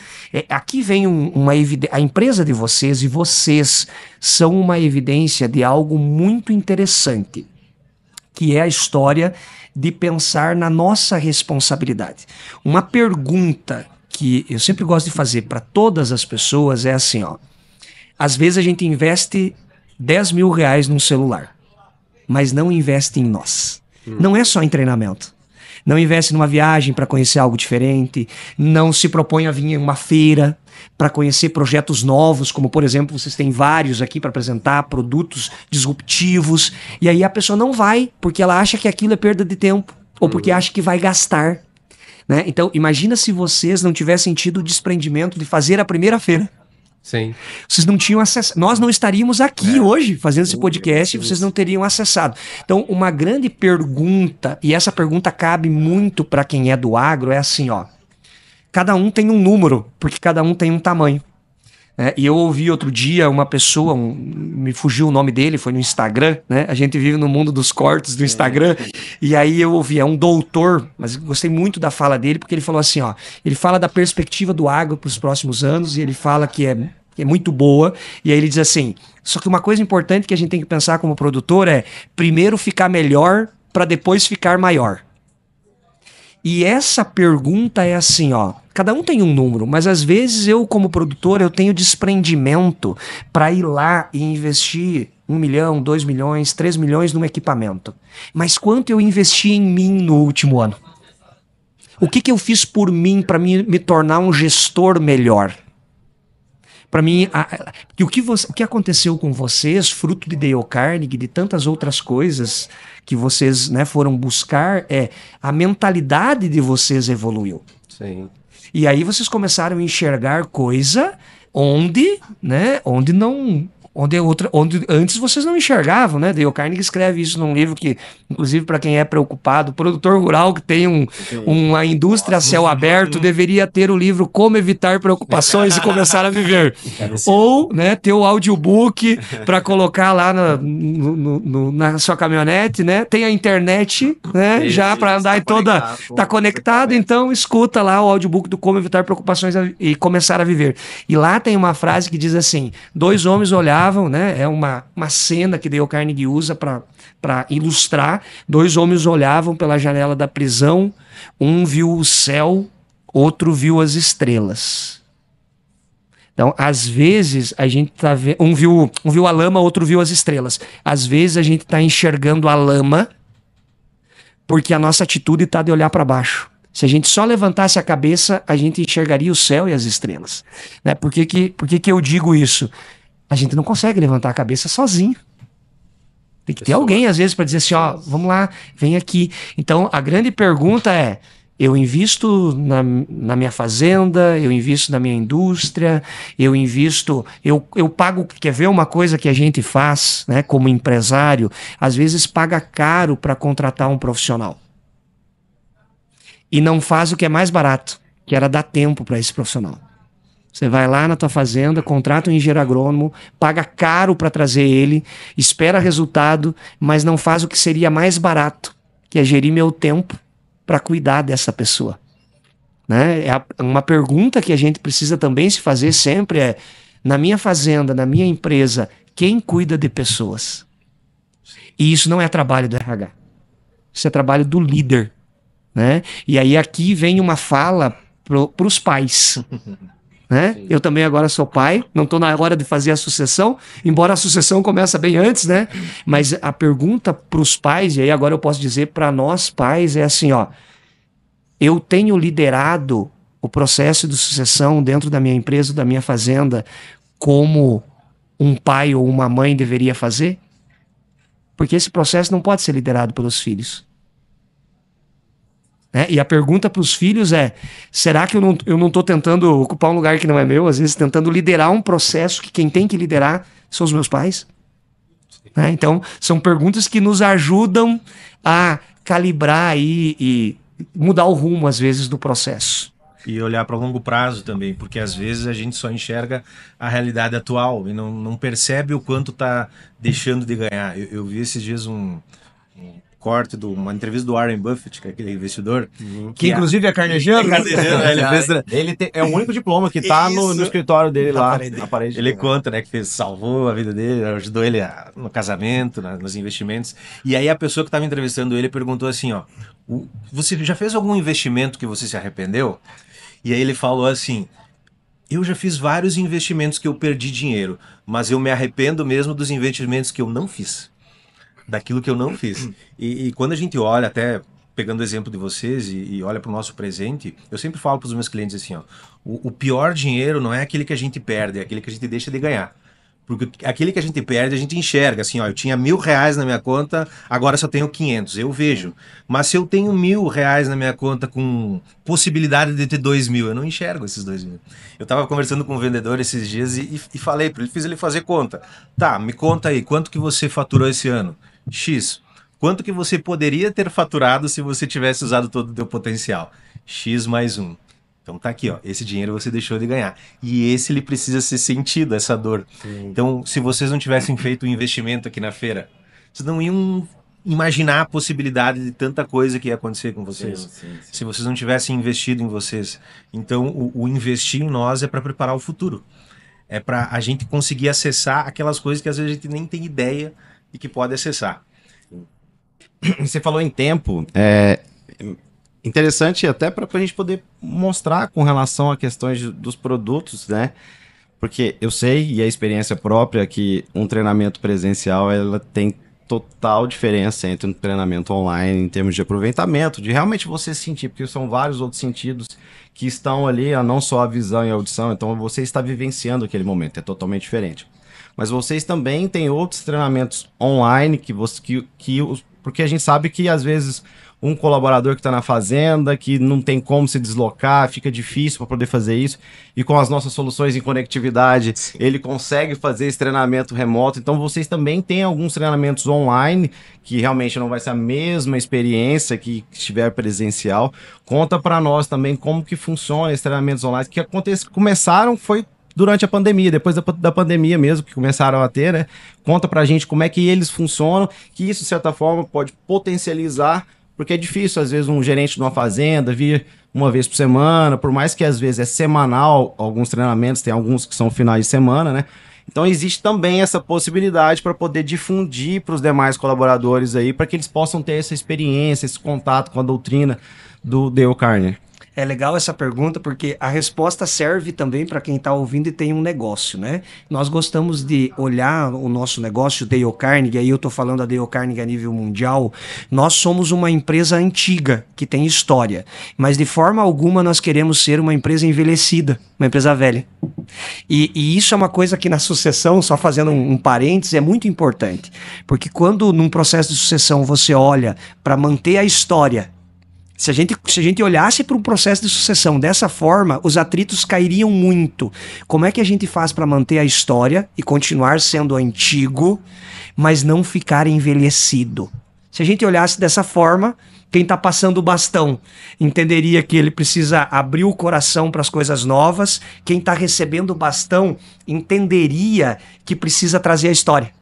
Aqui vem uma evidência. A empresa de vocês e vocês são uma evidência de algo muito interessante, que é a história de pensar na nossa responsabilidade. Uma pergunta que eu sempre gosto de fazer para todas as pessoas é assim, ó. Às vezes a gente investe 10 mil reais num celular, mas não investe em nós. Não é só em treinamento. Não investe numa viagem para conhecer algo diferente, não se propõe a vir em uma feira para conhecer projetos novos, como por exemplo, vocês têm vários aqui para apresentar, produtos disruptivos, e aí a pessoa não vai porque ela acha que aquilo é perda de tempo, ou porque acha que vai gastar, né? Então, imagina se vocês não tivessem tido o desprendimento de fazer a primeira feira. Sim. Vocês não tinham acesso. Nós não estaríamos aqui hoje fazendo esse podcast e vocês não teriam acessado. Então, uma grande pergunta, e essa pergunta cabe muito para quem é do agro, é assim, ó. Cada um tem um número, porque cada um tem um tamanho. E eu ouvi outro dia uma pessoa, me fugiu o nome dele, foi no Instagram, né? A gente vive no mundo dos cortes do Instagram, e aí eu ouvi, é um doutor, mas gostei muito da fala dele, porque ele falou assim, ó, ele fala da perspectiva do agro para os próximos anos, e ele fala que é muito boa, e aí ele diz assim, só que uma coisa importante que a gente tem que pensar como produtor é, primeiro ficar melhor, para depois ficar maior. E essa pergunta é assim, ó, cada um tem um número, mas às vezes eu, como produtor, eu tenho desprendimento para ir lá e investir 1 milhão, 2 milhões, 3 milhões num equipamento. Mas quanto eu investi em mim no último ano? O que eu fiz por mim para me tornar um gestor melhor? Para mim, o que aconteceu com vocês, fruto de Dale Carnegie, de tantas outras coisas que vocês, né, foram buscar, a mentalidade de vocês evoluiu. Sim. E aí vocês começaram a enxergar coisa onde antes vocês não enxergavam, né? Dale Carnegie escreve isso num livro que, inclusive, para quem é preocupado, produtor rural que tem uma indústria a céu aberto deveria ter o livro Como Evitar Preocupações e Começar a Viver. Ou, né, ter o audiobook para colocar lá na sua caminhonete, né? Tem a internet, né? Já para andar tá conectado, então escuta lá o audiobook do Como Evitar Preocupações e Começar a Viver. E lá tem uma frase que diz assim: 2 homens olhavam, né? É uma cena que Dale Carnegie usa para ilustrar. 2 homens olhavam pela janela da prisão, um viu o céu, outro viu as estrelas. Então, às vezes, a gente tá vendo. Um viu a lama, outro viu as estrelas. Às vezes a gente está enxergando a lama porque a nossa atitude está de olhar para baixo. Se a gente só levantasse a cabeça, a gente enxergaria o céu e as estrelas. Né? Por que eu digo isso? A gente não consegue levantar a cabeça sozinho. Tem que ter alguém, às vezes, para dizer assim, ó, vamos lá, vem aqui. Então, a grande pergunta é, eu invisto na minha fazenda, eu invisto na minha indústria, eu pago, quer ver uma coisa que a gente faz, né, como empresário, às vezes paga caro para contratar um profissional. E não faz o que é mais barato, que era dar tempo para esse profissional. Você vai lá na tua fazenda, contrata um engenheiro agrônomo, paga caro para trazer ele, espera resultado, mas não faz o que seria mais barato, que é gerir meu tempo para cuidar dessa pessoa. Né? Uma pergunta que a gente precisa também se fazer sempre é, na minha fazenda, na minha empresa, quem cuida de pessoas? E isso não é trabalho do RH. Isso é trabalho do líder. Né? E aí aqui vem uma fala para os pais. Né? Eu também agora sou pai, não estou na hora de fazer a sucessão, embora a sucessão começa bem antes, né? Mas a pergunta para os pais, e aí agora eu posso dizer para nós pais, é assim, ó, eu tenho liderado o processo de sucessão dentro da minha empresa, da minha fazenda, como um pai ou uma mãe deveria fazer? Porque esse processo não pode ser liderado pelos filhos. Né? E a pergunta para os filhos é, será que eu não estou tentando ocupar um lugar que não é meu, às vezes tentando liderar um processo que quem tem que liderar são os meus pais? Né? Então, são perguntas que nos ajudam a calibrar e mudar o rumo, às vezes, do processo. E olhar para longo prazo também, porque às vezes a gente só enxerga a realidade atual e não percebe o quanto está deixando de ganhar. Eu vi esses dias um corte de uma entrevista do Warren Buffett, que é aquele investidor. Que inclusive é carnegiano. Ele é o único diploma que está no escritório dele lá, na parede. Ele conta, né, que salvou a vida dele, ajudou ele no casamento, nos investimentos. E aí a pessoa que estava entrevistando ele perguntou assim, ó, você já fez algum investimento que você se arrependeu? E aí ele falou assim, eu já fiz vários investimentos que eu perdi dinheiro, mas eu me arrependo mesmo dos investimentos que eu não fiz. Daquilo que eu não fiz. E quando a gente olha, até pegando o exemplo de vocês e olha para o nosso presente, eu sempre falo para os meus clientes assim, ó, o pior dinheiro não é aquele que a gente perde, é aquele que a gente deixa de ganhar. Porque aquele que a gente perde, a gente enxerga assim, ó, eu tinha R$1.000 na minha conta, agora só tenho 500, eu vejo. Mas se eu tenho R$1.000 na minha conta com possibilidade de ter 2.000, eu não enxergo esses 2.000. Eu tava conversando com um vendedor esses dias e falei para ele, fiz ele fazer conta. Tá, me conta aí, quanto que você faturou esse ano? X. Quanto que você poderia ter faturado se você tivesse usado todo o teu potencial? X mais 1. Então tá aqui, ó, esse dinheiro você deixou de ganhar. E esse ele precisa ser sentido, essa dor. Sim. Então, se vocês não tivessem feito um investimento aqui na feira, vocês não iam imaginar a possibilidade de tanta coisa que ia acontecer com vocês. Sim. Se vocês não tivessem investido em vocês. Então, o investir em nós é para preparar o futuro. É para a gente conseguir acessar aquelas coisas que às vezes a gente nem tem ideia e que pode acessar. Você falou em tempo, interessante até para a gente poder mostrar com relação a questões dos produtos, né? Porque eu sei, e a experiência própria, que um treinamento presencial, ela tem total diferença entre um treinamento online em termos de aproveitamento, de realmente você sentir, porque são vários outros sentidos que estão ali, não só a visão e a audição, então você está vivenciando aquele momento, é totalmente diferente. Mas vocês também têm outros treinamentos online porque a gente sabe que às vezes um colaborador que está na fazenda, que não tem como se deslocar, fica difícil para poder fazer isso, e com as nossas soluções em conectividade, ele consegue fazer esse treinamento remoto. Então vocês também têm alguns treinamentos online, que realmente não vai ser a mesma experiência que estiver presencial. Conta para nós também como que funciona esses treinamentos online, que começaram, foi durante a pandemia, depois da pandemia mesmo, que começaram a ter, né? Conta pra gente como é que eles funcionam, que isso, de certa forma, pode potencializar, porque é difícil, às vezes, um gerente de uma fazenda vir uma vez por semana, por mais que às vezes é semanal, alguns treinamentos, tem alguns que são finais de semana, né? Então existe também essa possibilidade para poder difundir para os demais colaboradores aí, para que eles possam ter essa experiência, esse contato com a doutrina do Dale Carnegie. É legal essa pergunta porque a resposta serve também para quem está ouvindo e tem um negócio, né? Nós gostamos de olhar o nosso negócio, Dale Carnegie, aí eu estou falando da Dale Carnegie a nível mundial. Nós somos uma empresa antiga, que tem história, mas de forma alguma nós queremos ser uma empresa envelhecida, uma empresa velha. E isso é uma coisa que na sucessão, só fazendo um parênteses, é muito importante. Porque quando num processo de sucessão você olha para manter a história, se a gente olhasse para um processo de sucessão dessa forma, os atritos cairiam muito. Como é que a gente faz para manter a história e continuar sendo antigo, mas não ficar envelhecido? Se a gente olhasse dessa forma, quem está passando o bastão entenderia que ele precisa abrir o coração para as coisas novas. Quem está recebendo o bastão entenderia que precisa trazer a história.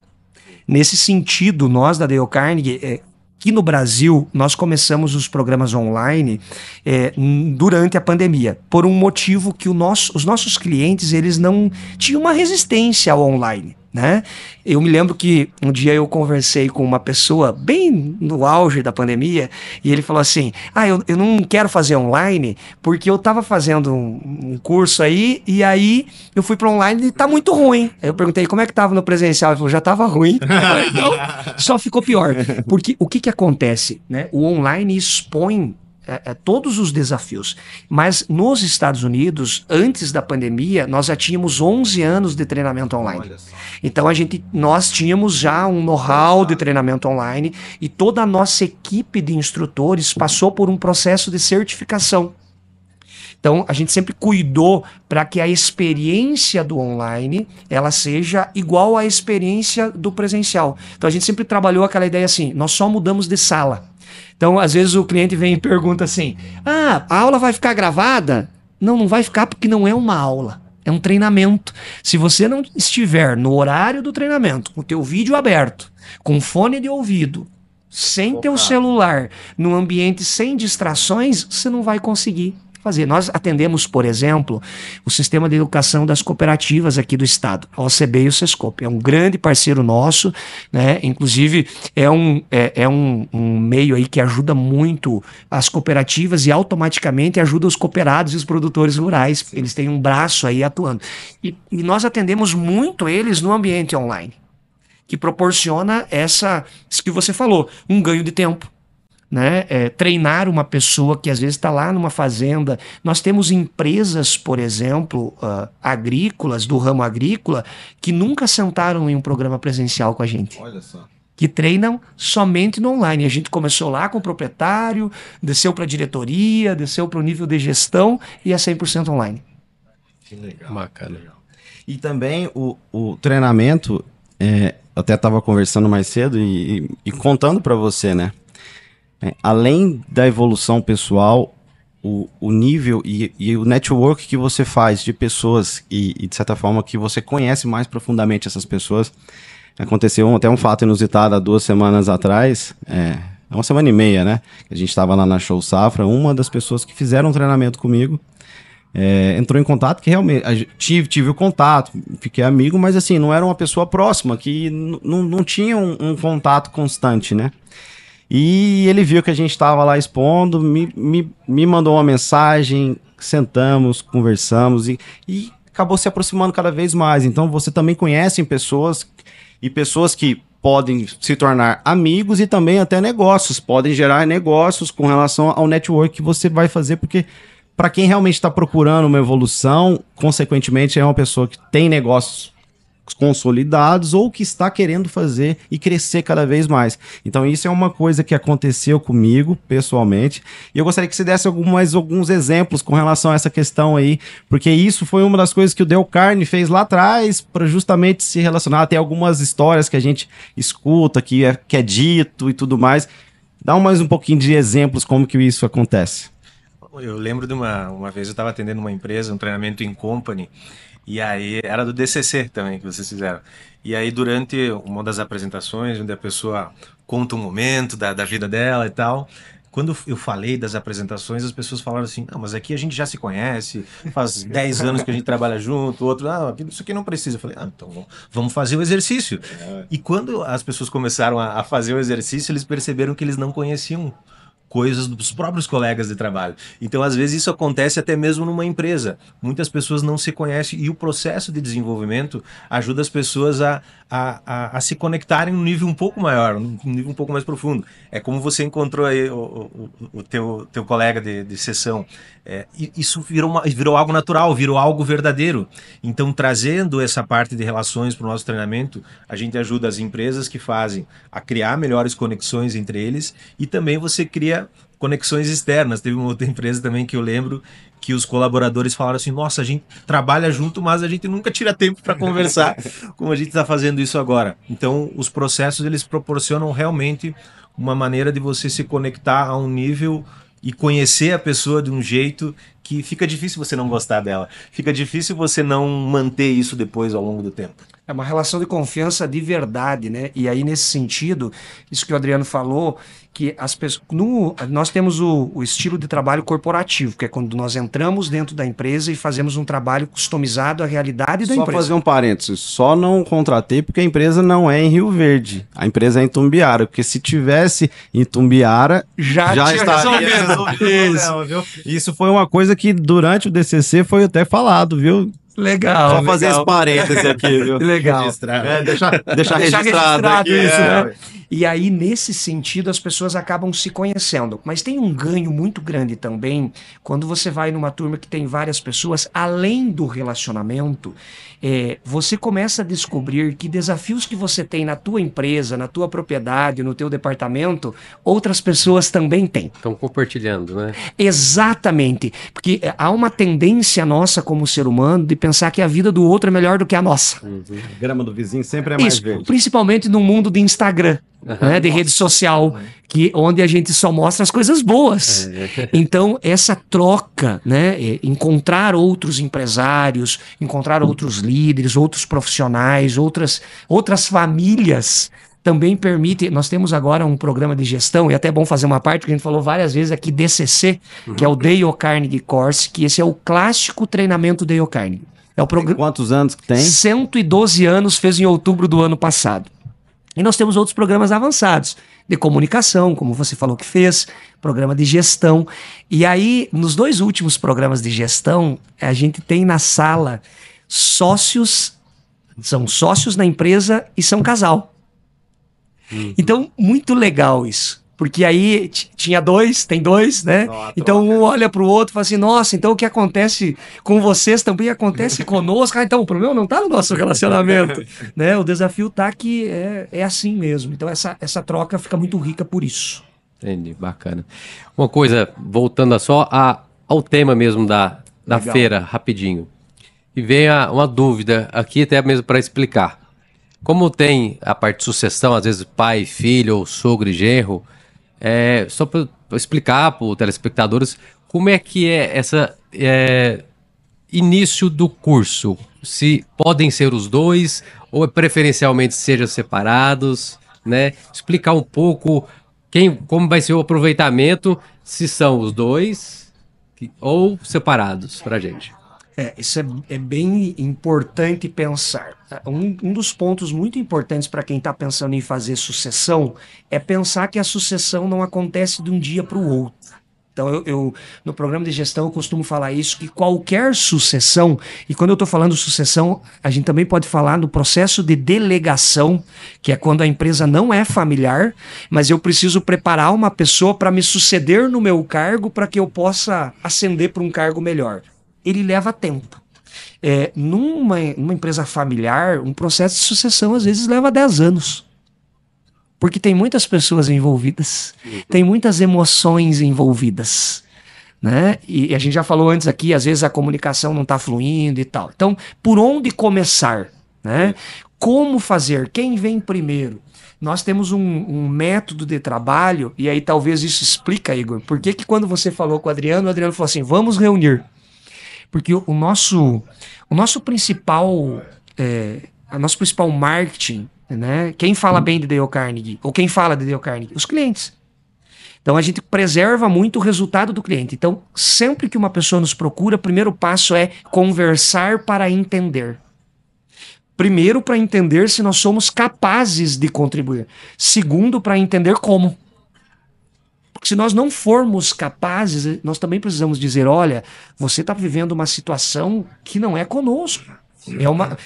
Nesse sentido, nós da Dale Carnegie... Aqui no Brasil, nós começamos os programas online durante a pandemia, por um motivo que os nossos clientes eles não tinham uma resistência ao online, né? Eu me lembro que um dia eu conversei com uma pessoa bem no auge da pandemia e ele falou assim, eu não quero fazer online porque eu estava fazendo um curso aí e aí eu fui para online e tá muito ruim. Aí eu perguntei como é que estava no presencial, ele falou, já estava ruim. Então, só ficou pior. Porque o que acontece, né? O online expõe todos os desafios, mas nos Estados Unidos, antes da pandemia, nós já tínhamos 11 anos de treinamento online. Então nós tínhamos já um know-how de treinamento online e toda a nossa equipe de instrutores passou por um processo de certificação. Então, a gente sempre cuidou para que a experiência do online ela seja igual à experiência do presencial. Então, a gente sempre trabalhou aquela ideia assim, nós só mudamos de sala. Então, às vezes o cliente vem e pergunta assim, a aula vai ficar gravada? Não vai ficar porque não é uma aula, é um treinamento. Se você não estiver no horário do treinamento, com o teu vídeo aberto, com fone de ouvido, sem teu celular, num ambiente sem distrações, você não vai conseguir fazer. Nós atendemos, por exemplo, o Sistema de Educação das Cooperativas aqui do estado, a OCB e o Sescope. É um grande parceiro nosso, né? Inclusive é um meio aí que ajuda muito as cooperativas e automaticamente ajuda os cooperados e os produtores rurais. Eles têm um braço aí atuando. E nós atendemos muito eles no ambiente online, que proporciona isso que você falou, um ganho de tempo. Né? Treinar uma pessoa que às vezes está lá numa fazenda. Nós temos empresas, por exemplo, agrícolas, do ramo agrícola, que nunca sentaram em um programa presencial com a gente. Olha só. Que treinam somente no online. A gente começou lá com o proprietário, desceu para a diretoria, desceu para o nível de gestão e é 100% online. Que legal. Bacana. E também o treinamento, eu até estava conversando mais cedo e contando para você, né? Além da evolução pessoal, o nível e o network que você faz de pessoas e, de certa forma, que você conhece mais profundamente essas pessoas. Aconteceu até um fato inusitado há 2 semanas atrás, 1 semana e meia, né? A gente estava lá na Show Safra, uma das pessoas que fizeram um treinamento comigo entrou em contato, que realmente tive o contato, fiquei amigo, mas assim, não era uma pessoa próxima, que não tinha um contato constante, né? E ele viu que a gente estava lá expondo, me mandou uma mensagem, sentamos, conversamos e acabou se aproximando cada vez mais. Então você também conhece pessoas e pessoas que podem se tornar amigos e também até negócios, podem gerar negócios com relação ao network que você vai fazer, porque para quem realmente está procurando uma evolução, consequentemente é uma pessoa que tem negócios consolidados ou que está querendo fazer e crescer cada vez mais. Então isso é uma coisa que aconteceu comigo pessoalmente, e eu gostaria que você desse alguns exemplos com relação a essa questão aí, porque isso foi uma das coisas que o Dale Carnegie fez lá atrás para justamente se relacionar. Tem algumas histórias que a gente escuta, que é dito e tudo mais. Dá mais um pouquinho de exemplos como que isso acontece. Eu lembro de uma vez eu estava atendendo uma empresa, um treinamento em company, e aí era do DCC também que vocês fizeram. E aí durante uma das apresentações, onde a pessoa conta um momento da vida dela e tal, quando eu falei das apresentações, as pessoas falaram assim, não, mas aqui a gente já se conhece, faz 10 anos que a gente trabalha junto, outro, isso aqui não precisa. Eu falei, então vamos fazer o exercício. E quando as pessoas começaram a fazer o exercício, eles perceberam que eles não conheciam coisas dos próprios colegas de trabalho. Então, às vezes, isso acontece até mesmo numa empresa. Muitas pessoas não se conhecem e o processo de desenvolvimento ajuda as pessoas a se conectarem num nível um pouco maior, num nível um pouco mais profundo. É como você encontrou aí o teu colega de sessão. Isso virou algo natural, virou algo verdadeiro. Então, trazendo essa parte de relações para o nosso treinamento, a gente ajuda as empresas que fazem a criar melhores conexões entre eles, e também você cria conexões externas. Teve uma outra empresa também que eu lembro que os colaboradores falaram assim, nossa, a gente trabalha junto, mas a gente nunca tira tempo para conversar como a gente está fazendo isso agora. Então, os processos, eles proporcionam realmente uma maneira de você se conectar a um nível e conhecer a pessoa de um jeito que fica difícil você não gostar dela. Fica difícil você não manter isso depois ao longo do tempo. É uma relação de confiança de verdade, né? E aí, nesse sentido, isso que o Adriano falou, que as pessoas, nós temos o estilo de trabalho corporativo, que é quando nós entramos dentro da empresa e fazemos um trabalho customizado à realidade da empresa. Só fazer um parênteses, só não contratei porque a empresa não é em Rio Verde, a empresa é em Tumbiara, porque se tivesse em Tumbiara, já estaria resolvido. Isso foi uma coisa que durante o DCC foi até falado, viu? Legal. Só fazer esse parênteses aqui, viu? Legal. Deixar registrado aqui. Isso, né? E aí, nesse sentido, as pessoas acabam se conhecendo. Mas tem um ganho muito grande também quando você vai numa turma que tem várias pessoas, além do relacionamento, você começa a descobrir que desafios que você tem na tua empresa, na tua propriedade, no teu departamento, outras pessoas também têm. Estão compartilhando, né? Exatamente. Porque há uma tendência nossa como ser humano de pensar que a vida do outro é melhor do que a nossa. A grama do vizinho sempre é mais verde. Principalmente no mundo de Instagram. Né, de rede social, onde a gente só mostra as coisas boas. Então, essa troca, né, encontrar outros empresários, encontrar outros líderes, outros profissionais, outras famílias, também permite. Nós temos agora um programa de gestão, e é até bom fazer uma parte, que a gente falou várias vezes aqui, DCC, que é o Dale Carnegie Course, que esse é o clássico treinamento Dale Carnegie. Tem quantos anos que tem? 112 anos, fez em outubro do ano passado. E nós temos outros programas avançados, de comunicação, como você falou que fez, programa de gestão. E aí, nos 2 últimos programas de gestão, a gente tem na sala sócios, são sócios na empresa e são casal. Então, muito legal isso. Porque aí tinha 2, tem 2, né? Então um olha para o outro e fala assim, nossa, então o que acontece com vocês também acontece conosco. Então o problema não está no nosso relacionamento. Né? O desafio está que é assim mesmo. Então essa troca fica muito rica por isso. Entendi, bacana. Uma coisa, voltando só ao tema mesmo da feira, rapidinho. E vem uma dúvida aqui até mesmo para explicar. Como tem a parte de sucessão, às vezes pai, filho, ou sogro e genro, só para explicar para os telespectadores como é que é essa início do curso. Se podem ser os dois ou preferencialmente sejam separados, né? Explicar um pouco como vai ser o aproveitamento, se são os dois ou separados para a gente. Isso é bem importante pensar. Um dos pontos muito importantes para quem está pensando em fazer sucessão é pensar que a sucessão não acontece de um dia para o outro. Então, no programa de gestão, eu costumo falar isso, que qualquer sucessão, e quando eu estou falando sucessão, a gente também pode falar no processo de delegação, que é quando a empresa não é familiar, mas eu preciso preparar uma pessoa para me suceder no meu cargo para que eu possa ascender para um cargo melhor. Ele leva tempo. Numa empresa familiar, um processo de sucessão às vezes leva 10 anos. Porque tem muitas pessoas envolvidas, tem muitas emoções envolvidas, né? E a gente já falou antes aqui, às vezes a comunicação não está fluindo e tal. Então, por onde começar, né? Como fazer? Quem vem primeiro? Nós temos um método de trabalho, e aí talvez isso explica, Igor, por que quando você falou com o Adriano falou assim, vamos reunir. Porque o nosso principal marketing, né? Quem fala bem de Dale Carnegie? Ou quem fala de Dale Carnegie? Os clientes. Então a gente preserva muito o resultado do cliente. Então, sempre que uma pessoa nos procura, o primeiro passo é conversar para entender. Primeiro, para entender se nós somos capazes de contribuir. Segundo, para entender como. Porque se nós não formos capazes, nós também precisamos dizer, olha, você está vivendo uma situação que não é conosco.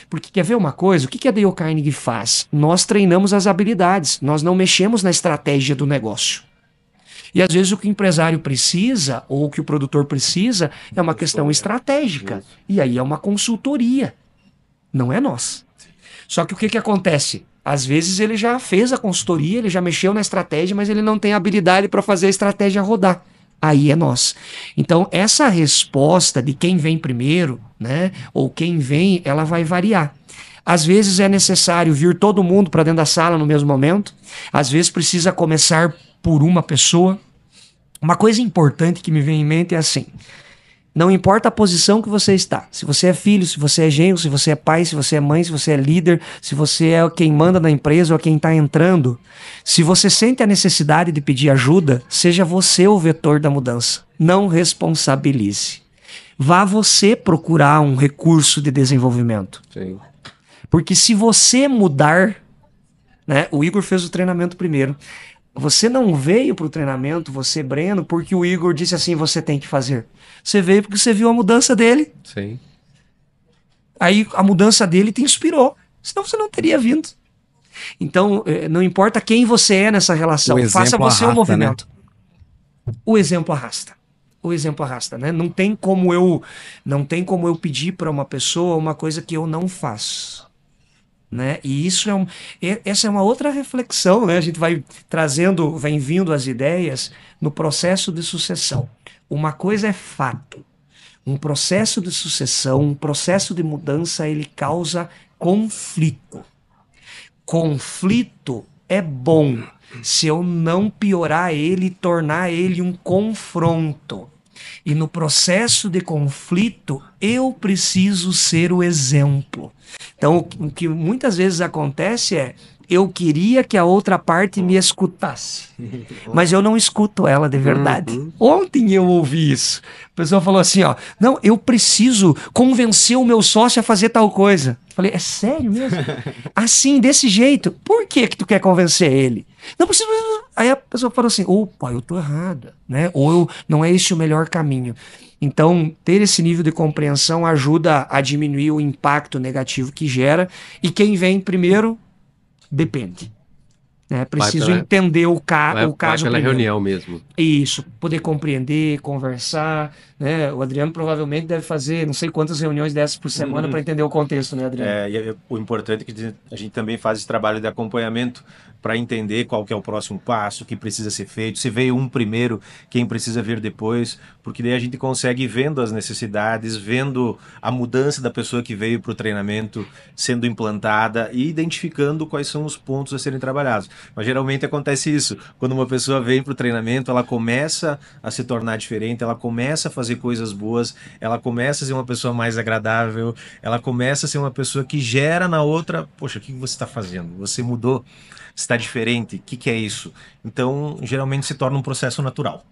Porque quer ver uma coisa? O que a Dale Carnegie faz? Nós treinamos as habilidades, nós não mexemos na estratégia do negócio. E às vezes o que o empresário precisa, ou o que o produtor precisa, é uma questão estratégica. E aí é uma consultoria. Não é nós. Só que o que acontece? Às vezes ele já fez a consultoria, ele já mexeu na estratégia, mas ele não tem habilidade para fazer a estratégia rodar. Aí é nós. Então, essa resposta de quem vem primeiro, né, ou quem vem, ela vai variar. Às vezes é necessário vir todo mundo para dentro da sala no mesmo momento. Às vezes precisa começar por uma pessoa. Uma coisa importante que me vem em mente é assim: não importa a posição que você está. Se você é filho, se você é genro, se você é pai, se você é mãe, se você é líder, se você é quem manda na empresa ou quem está entrando. Se você sente a necessidade de pedir ajuda, seja você o vetor da mudança. Não responsabilize. Vá você procurar um recurso de desenvolvimento. Sim. Porque se você mudar, né, o Igor fez o treinamento primeiro. Você não veio para o treinamento, você, Breno, porque o Igor disse assim, você tem que fazer. Você veio porque você viu a mudança dele. Sim. Aí a mudança dele te inspirou. Senão você não teria vindo. Então, não importa quem você é nessa relação, faça você o movimento. Né? O exemplo arrasta. O exemplo arrasta, né? Não tem como eu pedir para uma pessoa uma coisa que eu não faço. Né? E isso essa é uma outra reflexão, né? A gente vai vindo as ideias no processo de sucessão. Uma coisa é fato. Um processo de sucessão, um processo de mudança, ele causa conflito. Conflito é bom se eu não piorar ele e tornar ele um confronto. E no processo de conflito, eu preciso ser o exemplo. Então, o que muitas vezes acontece é, eu queria que a outra parte me escutasse, mas eu não escuto ela de verdade. Ontem eu ouvi isso. A pessoa falou assim, ó, não, eu preciso convencer o meu sócio a fazer tal coisa. Eu falei, é sério mesmo? Assim, desse jeito? Por que tu quer convencer ele? Não precisa. Aí a pessoa falou assim, opa, eu tô errada, né? Ou não é esse o melhor caminho. Então, ter esse nível de compreensão ajuda a diminuir o impacto negativo que gera. E quem vem primeiro, depende. Né? Preciso entender o caso pela primeiro. Reunião mesmo. Isso, poder compreender, conversar. Né? O Adriano provavelmente deve fazer não sei quantas reuniões dessas por semana para entender o contexto, né, Adriano? O importante é que a gente também faz esse trabalho de acompanhamento para entender qual que é o próximo passo, o que precisa ser feito, se veio um primeiro, quem precisa vir depois, porque daí a gente consegue ir vendo as necessidades, vendo a mudança da pessoa que veio para o treinamento sendo implantada e identificando quais são os pontos a serem trabalhados. Mas geralmente acontece isso, quando uma pessoa vem para o treinamento, ela começa a se tornar diferente, ela começa a fazer coisas boas, ela começa a ser uma pessoa mais agradável, ela começa a ser uma pessoa que gera na outra, poxa, o que você está fazendo? Você mudou? Está diferente? O que é isso? Então, geralmente se torna um processo natural.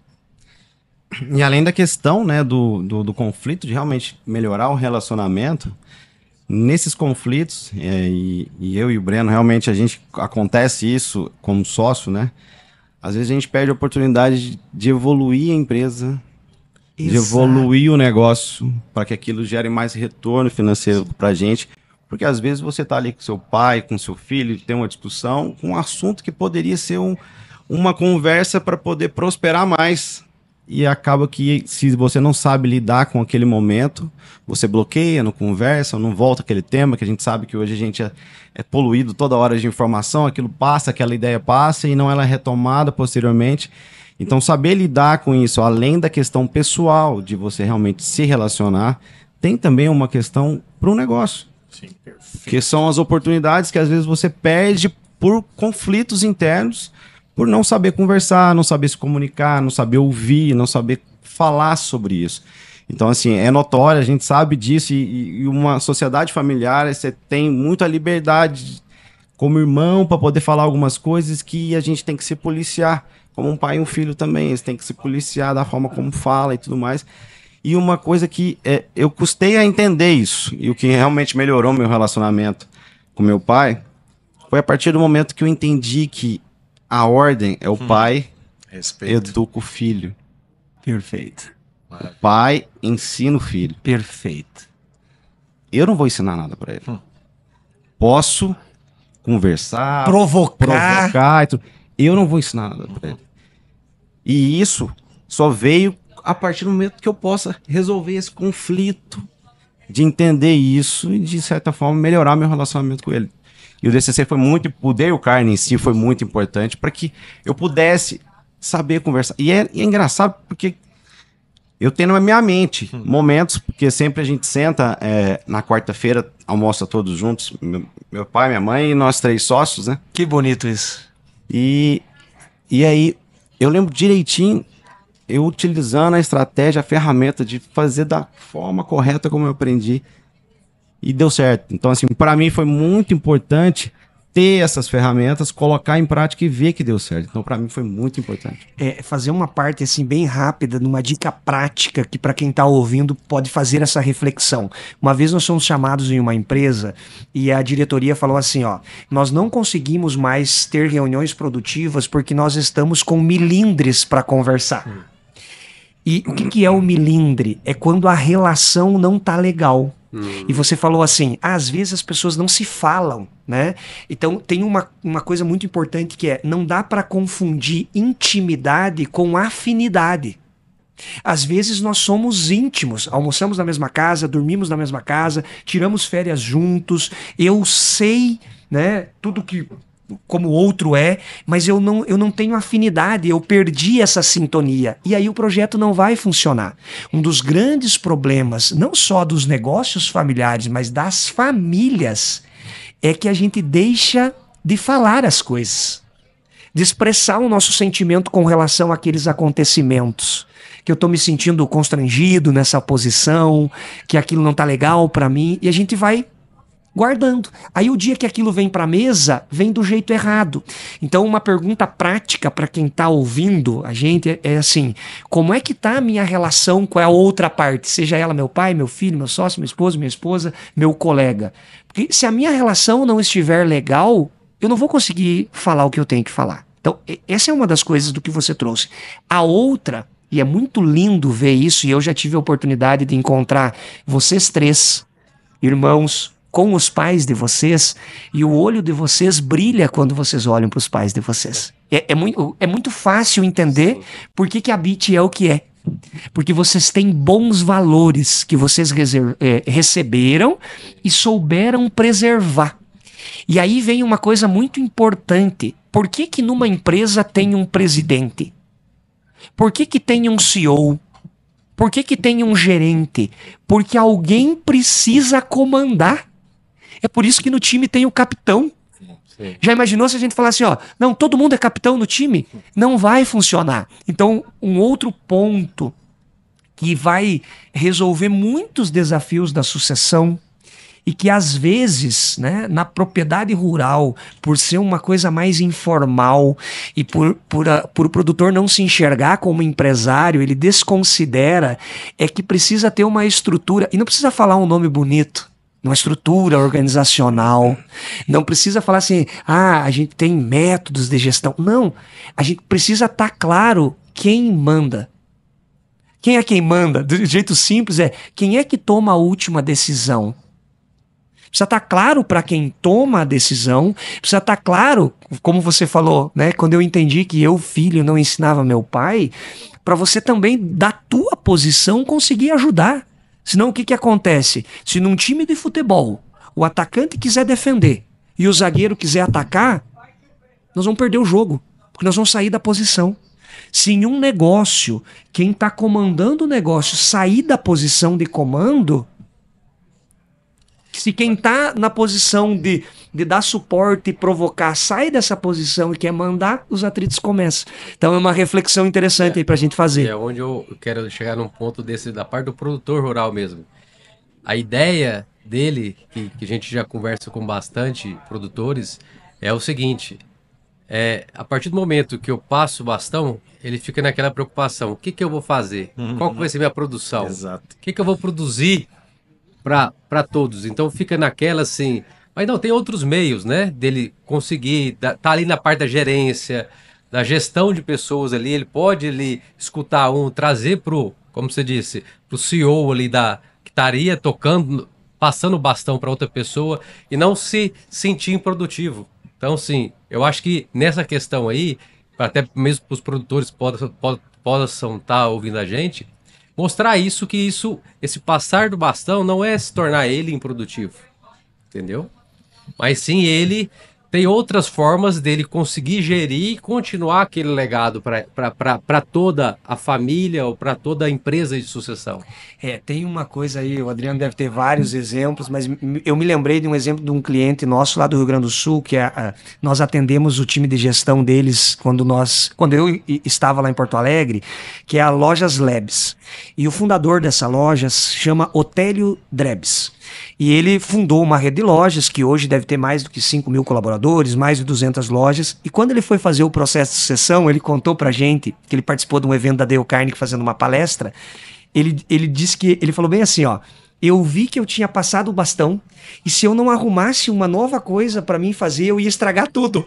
E além da questão, né, do conflito, de realmente melhorar o relacionamento, nesses conflitos, e eu e o Breno, realmente acontece isso como sócio, né? Às vezes a gente perde a oportunidade de evoluir a empresa, de evoluir o negócio, para que aquilo gere mais retorno financeiro para a gente. Porque às vezes você está ali com seu pai, com seu filho, tem uma discussão, um assunto que poderia ser uma conversa para poder prosperar mais. E acaba que, se você não sabe lidar com aquele momento, você bloqueia, não conversa, não volta aquele tema, que a gente sabe que hoje a gente é poluído toda hora de informação, aquilo passa, aquela ideia passa e não ela é retomada posteriormente. Então, saber lidar com isso, além da questão pessoal, de você realmente se relacionar, tem também uma questão para o negócio. Sim, perfeito. Que são as oportunidades que às vezes você perde por conflitos internos, por não saber conversar, não saber se comunicar, não saber ouvir, não saber falar sobre isso. Então, assim, é notório, a gente sabe disso, e uma sociedade familiar, você tem muita liberdade como irmão para poder falar algumas coisas que a gente tem que se policiar, como um pai e um filho também, eles têm que se policiar da forma como fala e tudo mais. E uma coisa que eu custei a entender isso, e o que realmente melhorou meu relacionamento com meu pai, foi a partir do momento que eu entendi que a ordem é o pai educa o filho. Perfeito. O pai ensina o filho. Perfeito. Eu não vou ensinar nada para ele. Posso conversar, Provocar e tudo. Eu não vou ensinar nada para ele. E isso só veio a partir do momento que eu possa resolver esse conflito, de entender isso e, de certa forma, melhorar meu relacionamento com ele. E o DCC foi muito, o Dale Carnegie em si foi muito importante para que eu pudesse saber conversar. E é engraçado porque eu tenho na minha mente momentos, porque sempre a gente senta na quarta-feira, almoça todos juntos, meu pai, minha mãe e nós 3 sócios, né? Que bonito isso. E aí, eu lembro direitinho, eu utilizando a estratégia, a ferramenta de fazer da forma correta como eu aprendi. E deu certo. Então, assim, para mim foi muito importante ter essas ferramentas, colocar em prática e ver que deu certo. Então, para mim foi muito importante. Fazer uma parte assim bem rápida, numa dica prática que para quem está ouvindo pode fazer essa reflexão. Uma vez nós fomos chamados em uma empresa e a diretoria falou assim, ó, nós não conseguimos mais ter reuniões produtivas porque nós estamos com milindres para conversar. E o que é o milindre? É quando a relação não tá legal. E você falou assim, às vezes as pessoas não se falam, né? Então tem uma coisa muito importante que não dá para confundir intimidade com afinidade. Às vezes nós somos íntimos, almoçamos na mesma casa, dormimos na mesma casa, tiramos férias juntos, eu sei, né, tudo que como o outro mas eu não tenho afinidade, eu perdi essa sintonia. E aí o projeto não vai funcionar. Um dos grandes problemas, não só dos negócios familiares, mas das famílias, é que a gente deixa de falar as coisas, de expressar o nosso sentimento com relação àqueles acontecimentos. Que eu tô me sentindo constrangido nessa posição, que aquilo não tá legal pra mim, e a gente vai guardando. Aí o dia que aquilo vem para a mesa, vem do jeito errado. Então uma pergunta prática para quem está ouvindo a gente é assim, como é que tá a minha relação com a outra parte? Seja ela meu pai, meu filho, meu sócio, meu esposo, minha esposa, meu colega. Porque se a minha relação não estiver legal, eu não vou conseguir falar o que eu tenho que falar. Então essa é uma das coisas do que você trouxe. A outra, e é muito lindo ver isso, e eu já tive a oportunidade de encontrar vocês 3, irmãos, com os pais de vocês, e o olho de vocês brilha quando vocês olham para os pais de vocês. É muito fácil entender por que a BIT é o que é. Porque vocês têm bons valores que vocês receberam e souberam preservar. E aí vem uma coisa muito importante. Por que numa empresa tem um presidente? Por que tem um CEO? Por que tem um gerente? Porque alguém precisa comandar. É por isso que no time tem o capitão. Sim. Já imaginou se a gente falasse, não, todo mundo é capitão no time? Não vai funcionar. Então, um outro ponto que vai resolver muitos desafios da sucessão e que às vezes, né, na propriedade rural, por ser uma coisa mais informal e por o produtor não se enxergar como empresário, ele desconsidera é que precisa ter uma estrutura, e não precisa falar um nome bonito, uma estrutura organizacional, não precisa falar assim, a gente tem métodos de gestão, não, a gente precisa estar claro quem manda. Quem é quem manda? Do jeito simples quem é que toma a última decisão. Precisa estar claro para quem toma a decisão, precisa estar claro, como você falou, né? Quando eu entendi que eu, filho, não ensinava meu pai, para você também, da tua posição, conseguir ajudar. Senão o que acontece? Se num time de futebol o atacante quiser defender e o zagueiro quiser atacar, nós vamos perder o jogo, porque nós vamos sair da posição. Se em um negócio, quem está comandando o negócio sair da posição de comando, se quem está na posição de dar suporte e provocar sai dessa posição e quer mandar, os atritos começam. Então é uma reflexão interessante aí para a gente fazer. É onde eu quero chegar num ponto desse, da parte do produtor rural mesmo. A ideia dele, que a gente já conversa com bastante produtores, é o seguinte: a partir do momento que eu passo o bastão, ele fica naquela preocupação. O que eu vou fazer? Qual que vai ser minha produção? Exato. O que eu vou produzir para todos? Então fica naquela assim... Mas não, tem outros meios, né? Dele conseguir... Tá ali na parte da gerência, da gestão de pessoas ali. Ele pode escutar trazer como você disse, pro CEO ali que estaria tocando, passando o bastão para outra pessoa e não se sentir improdutivo. Então, sim, eu acho que nessa questão aí, até mesmo para os produtores possam estar ouvindo a gente, mostrar esse passar do bastão não é se tornar ele improdutivo, entendeu? Mas sim ele tem outras formas dele conseguir gerir e continuar aquele legado para toda a família ou para toda a empresa de sucessão. Tem uma coisa aí, o Adriano deve ter vários exemplos, mas eu me lembrei de um exemplo de um cliente nosso lá do Rio Grande do Sul, que nós atendemos o time de gestão deles quando eu estava lá em Porto Alegre, que é a Lojas Labs. E o fundador dessa loja se chama Otélio Drebs. E ele fundou uma rede de lojas que hoje deve ter mais do que 5 mil colaboradores, mais de 200 lojas. E quando ele foi fazer o processo de sucessão, ele contou pra gente que ele participou de um evento da Dale Carnegie fazendo uma palestra. Ele disse que, ele falou bem assim, eu vi que eu tinha passado o bastão e se eu não arrumasse uma nova coisa pra mim fazer, eu ia estragar tudo.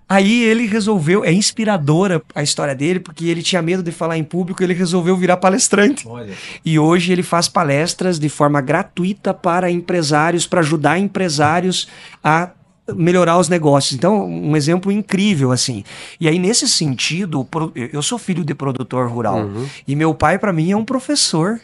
Aí ele resolveu, é inspiradora a história dele, porque ele tinha medo de falar em público, ele resolveu virar palestrante. Olha. E hoje ele faz palestras de forma gratuita para empresários, para ajudar empresários a melhorar os negócios. Então, um exemplo incrível, assim. E aí, nesse sentido, eu sou filho de produtor rural, e meu pai, para mim, é um professor.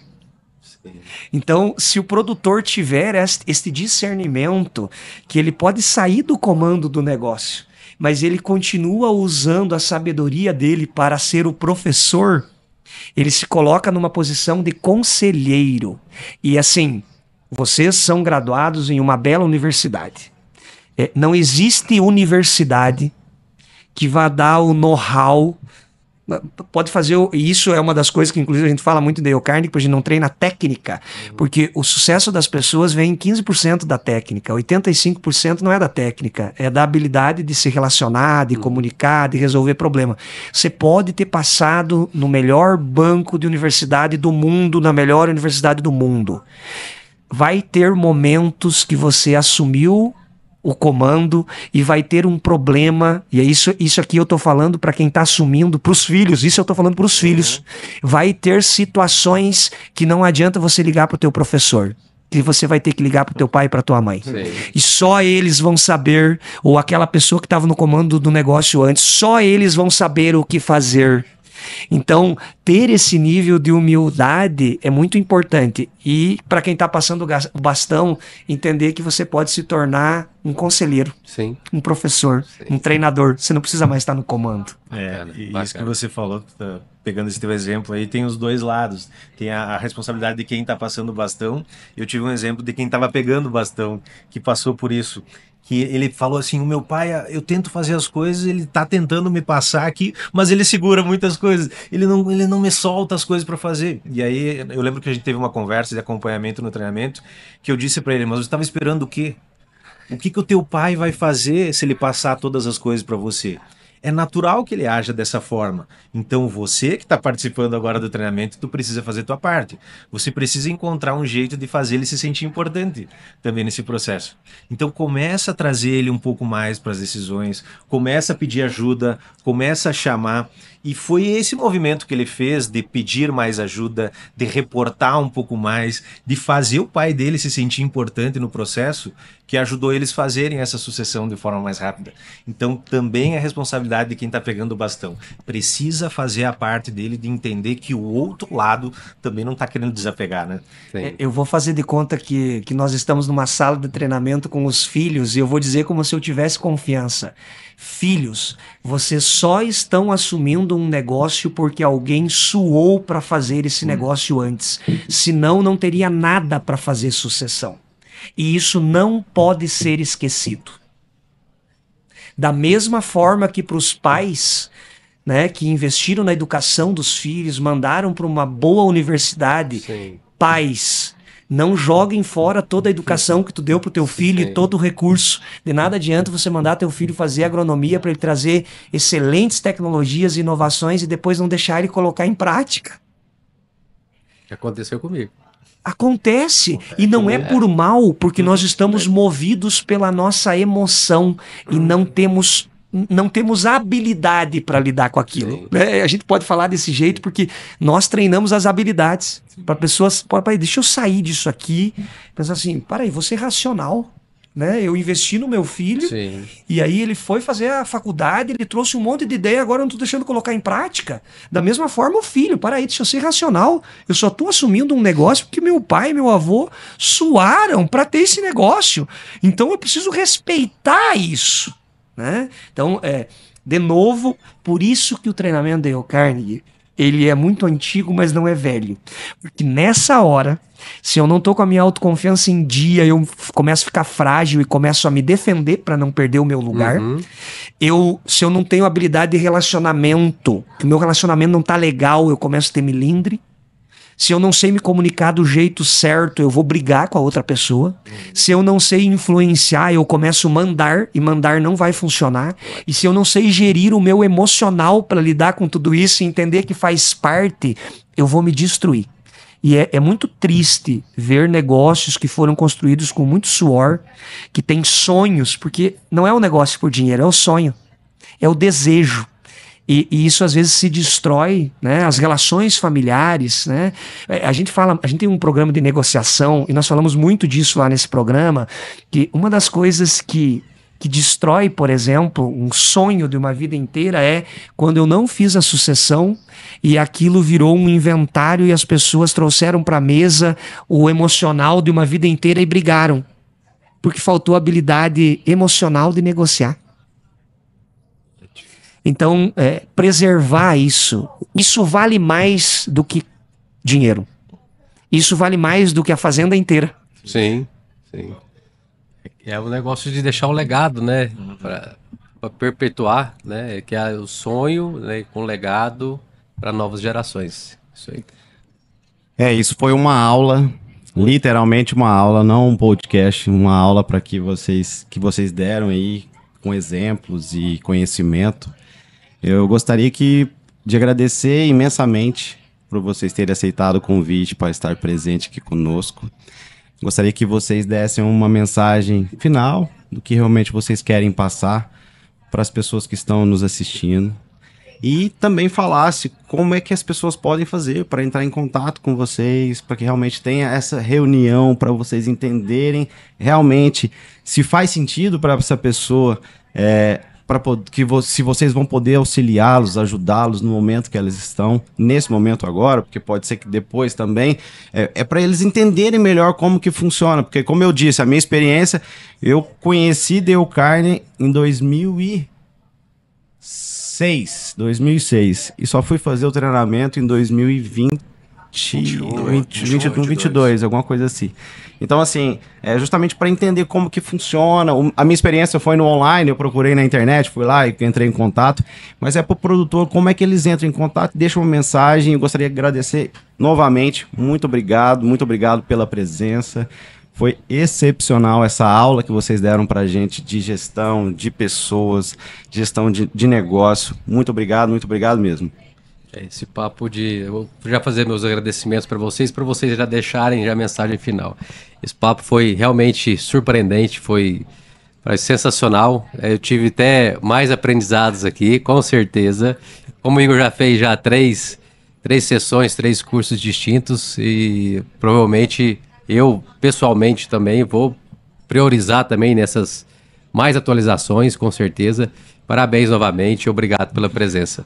Então, se o produtor tiver este discernimento, que ele pode sair do comando do negócio, mas ele continua usando a sabedoria dele para ser o professor, ele se coloca numa posição de conselheiro. E assim, vocês são graduados em uma bela universidade. Não existe universidade que vá dar o know-how. Pode fazer, isso é uma das coisas que inclusive a gente fala muito em Dale Carnegie, porque a gente não treina técnica, porque o sucesso das pessoas vem em 15% da técnica, 85% não é da técnica, é da habilidade de se relacionar, de comunicar, de resolver problema. Você pode ter passado no melhor banco de universidade do mundo, na melhor universidade do mundo. Vai ter momentos que você assumiu o comando e vai ter um problema, e é isso aqui eu tô falando para quem tá assumindo, pros filhos, isso eu tô falando pros filhos. Vai ter situações que não adianta você ligar pro teu professor, que você vai ter que ligar pro teu pai e pra tua mãe. Sim. E só eles vão saber, ou aquela pessoa que estava no comando do negócio antes, só eles vão saber o que fazer. Então, ter esse nível de humildade é muito importante. E para quem está passando o bastão, entender que você pode se tornar um conselheiro, sim, um professor, sim, um treinador. Você não precisa mais estar no comando. Bacana. Isso que você falou, pegando esse teu exemplo aí, tem os dois lados. Tem a responsabilidade de quem está passando o bastão. Eu tive um exemplo de quem estava pegando o bastão, que passou por isso. que ele falou assim, o meu pai, eu tento fazer as coisas, ele tá tentando me passar aqui, mas ele segura muitas coisas, ele não me solta as coisas para fazer. E aí eu lembro que a gente teve uma conversa de acompanhamento no treinamento, que eu disse para ele, mas você estava esperando o quê? O que o teu pai vai fazer se ele passar todas as coisas para você? É natural que ele haja dessa forma. Então você que está participando agora do treinamento, tu precisa fazer tua parte. Você precisa encontrar um jeito de fazer ele se sentir importante também nesse processo. Então começa a trazer ele um pouco mais para as decisões, começa a pedir ajuda, começa a chamar. E foi esse movimento que ele fez de pedir mais ajuda, de reportar um pouco mais, de fazer o pai dele se sentir importante no processo, que ajudou eles fazerem essa sucessão de forma mais rápida. Então também é responsabilidade de quem está pegando o bastão. Precisa fazer a parte dele de entender que o outro lado também não está querendo desapegar, né? Sim. Eu vou fazer de conta que nós estamos numa sala de treinamento com os filhos e eu vou dizer como se eu tivesse confiança. Filhos, vocês só estão assumindo um negócio porque alguém suou para fazer esse negócio antes. Senão não teria nada para fazer sucessão. E isso não pode ser esquecido. Da mesma forma que para os pais, né, que investiram na educação dos filhos, mandaram para uma boa universidade, Sim. pais, não joguem fora toda a educação que tu deu pro teu filho e todo o recurso. De nada adianta você mandar teu filho fazer agronomia para ele trazer excelentes tecnologias e inovações e depois não deixar ele colocar em prática. Que aconteceu comigo. Acontece, e não é por mal, porque nós estamos movidos pela nossa emoção e não temos habilidade para lidar com aquilo. A gente pode falar desse jeito porque nós treinamos as habilidades para pessoas. Peraí, deixa eu sair disso aqui. Pensar assim, peraí, vou ser racional. Né? Eu investi no meu filho. Sim. E aí ele foi fazer a faculdade, ele trouxe um monte de ideia, agora eu não estou deixando colocar em prática. Da mesma forma o filho, peraí, deixa eu ser racional. Eu só estou assumindo um negócio porque meu pai e meu avô suaram para ter esse negócio. Então eu preciso respeitar isso. Né? Então, de novo, por isso que o treinamento da Dale Carnegie, ele é muito antigo, mas não é velho. Porque nessa hora, se eu não tô com a minha autoconfiança em dia, eu começo a ficar frágil e começo a me defender para não perder o meu lugar. Se eu não tenho habilidade de relacionamento, que o meu relacionamento não tá legal, eu começo a ter melindre. Se eu não sei me comunicar do jeito certo, eu vou brigar com a outra pessoa. Se eu não sei influenciar, eu começo a mandar, e mandar não vai funcionar. E se eu não sei gerir o meu emocional para lidar com tudo isso e entender que faz parte, eu vou me destruir. E é muito triste ver negócios que foram construídos com muito suor, que têm sonhos, porque não é um negócio por dinheiro, é o sonho, é o desejo. E isso às vezes se destrói, né? As relações familiares, né? A gente tem um programa de negociação e nós falamos muito disso lá nesse programa, que uma das coisas que destrói, por exemplo, um sonho de uma vida inteira é quando eu não fiz a sucessão e aquilo virou um inventário e as pessoas trouxeram para a mesa o emocional de uma vida inteira e brigaram, porque faltou a habilidade emocional de negociar. Então, preservar isso vale mais do que dinheiro. Isso vale mais do que a fazenda inteira. Sim, sim. É o negócio de deixar um legado, né? Para perpetuar, né? Que é o sonho, né? Com legado para novas gerações. Isso aí. Isso foi uma aula, literalmente uma aula, não um podcast, uma aula para que vocês deram aí com exemplos e conhecimento. Eu gostaria de agradecer imensamente por vocês terem aceitado o convite para estar presente aqui conosco. Gostaria que vocês dessem uma mensagem final do que realmente vocês querem passar para as pessoas que estão nos assistindo. E também falasse como é que as pessoas podem fazer para entrar em contato com vocês, para que realmente tenha essa reunião, para vocês entenderem realmente se faz sentido para essa pessoa, se vocês vão poder auxiliá-los, ajudá-los no momento que eles estão, nesse momento agora, porque pode ser que depois também, para eles entenderem melhor como que funciona, porque como eu disse, a minha experiência, eu conheci Dale Carnegie em 2006, e só fui fazer o treinamento em 2020, 22, alguma coisa assim. Então, assim, é justamente para entender como que funciona. A minha experiência foi no online, eu procurei na internet, fui lá e entrei em contato. Mas é para o produtor, como é que eles entram em contato, deixam uma mensagem. Eu gostaria de agradecer novamente. Muito obrigado pela presença. Foi excepcional essa aula que vocês deram para a gente de gestão, de pessoas, gestão de negócio. Muito obrigado mesmo. Esse papo eu vou já fazer meus agradecimentos para vocês já deixarem já a mensagem final. Esse papo foi realmente surpreendente, foi sensacional. Eu tive até mais aprendizados aqui, com certeza. Como o Igor já fez já três sessões, 3 cursos distintos e provavelmente eu, pessoalmente, também vou priorizar também nessas mais atualizações, com certeza. Parabéns novamente, obrigado pela presença.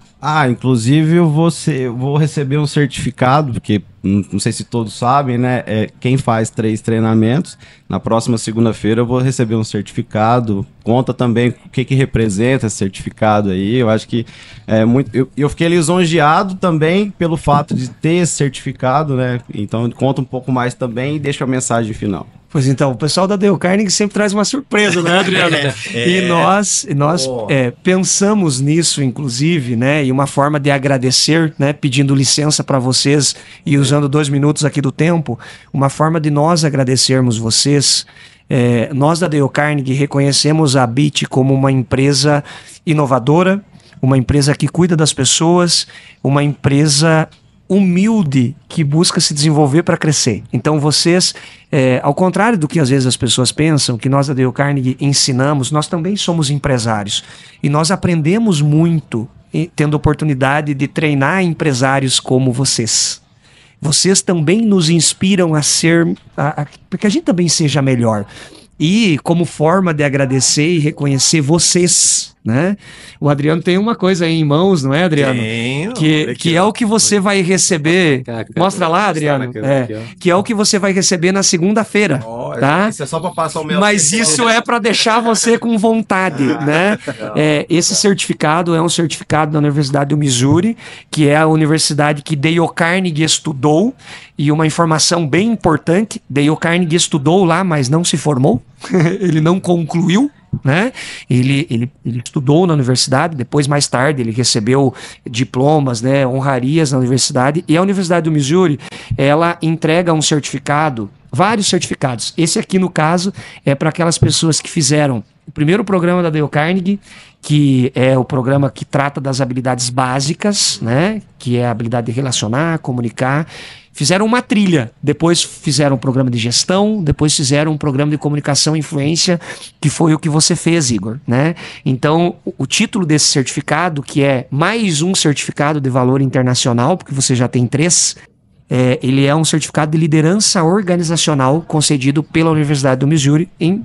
Inclusive eu vou receber um certificado, porque não sei se todos sabem, né? Quem faz 3 treinamentos, na próxima segunda-feira eu vou receber um certificado. Conta também o que representa esse certificado aí. Eu acho que é muito. Eu fiquei lisonjeado também pelo fato de ter esse certificado, né? Então conta um pouco mais também e deixa a mensagem final. Pois então, o pessoal da Dale Carnegie sempre traz uma surpresa, né, Adriano? E nós pensamos nisso, inclusive, né? E uma forma de agradecer, né? Pedindo licença para vocês e usando 2 minutos aqui do tempo, uma forma de nós agradecermos vocês. Nós da Dale Carnegie reconhecemos a BIT como uma empresa inovadora, uma empresa que cuida das pessoas, uma empresa humilde que busca se desenvolver para crescer. Então vocês, ao contrário do que às vezes as pessoas pensam, que nós da Dale Carnegie ensinamos, nós também somos empresários e nós aprendemos muito tendo oportunidade de treinar empresários como vocês. Vocês também nos inspiram a ser, para que a gente também seja melhor. E como forma de agradecer e reconhecer vocês, né? O Adriano tem uma coisa aí em mãos, não é, Adriano? Tenho. Que é o que você vai receber. Mostra lá, Adriano. Que é o que você vai receber na segunda-feira, tá? Isso é só para passar o meu. Mas isso é para deixar você com vontade, né? Esse certificado é um certificado da Universidade do Missouri, que é a universidade que Dale Carnegie estudou. E uma informação bem importante: Dale Carnegie estudou lá, mas não se formou. Ele não concluiu, né? Ele estudou na universidade, depois mais tarde ele recebeu diplomas, né, honrarias na universidade, e a Universidade do Missouri, ela entrega um certificado, vários certificados. Esse aqui, no caso, é para aquelas pessoas que fizeram o primeiro programa da Dale Carnegie, que é o programa que trata das habilidades básicas, né, que é a habilidade de relacionar, comunicar. Fizeram uma trilha, depois fizeram um programa de gestão, depois fizeram um programa de comunicação e influência, que foi o que você fez, Igor, né? Então, o título desse certificado, que é mais um certificado de valor internacional, porque você já tem 3, ele é um certificado de liderança organizacional concedido pela Universidade do Missouri em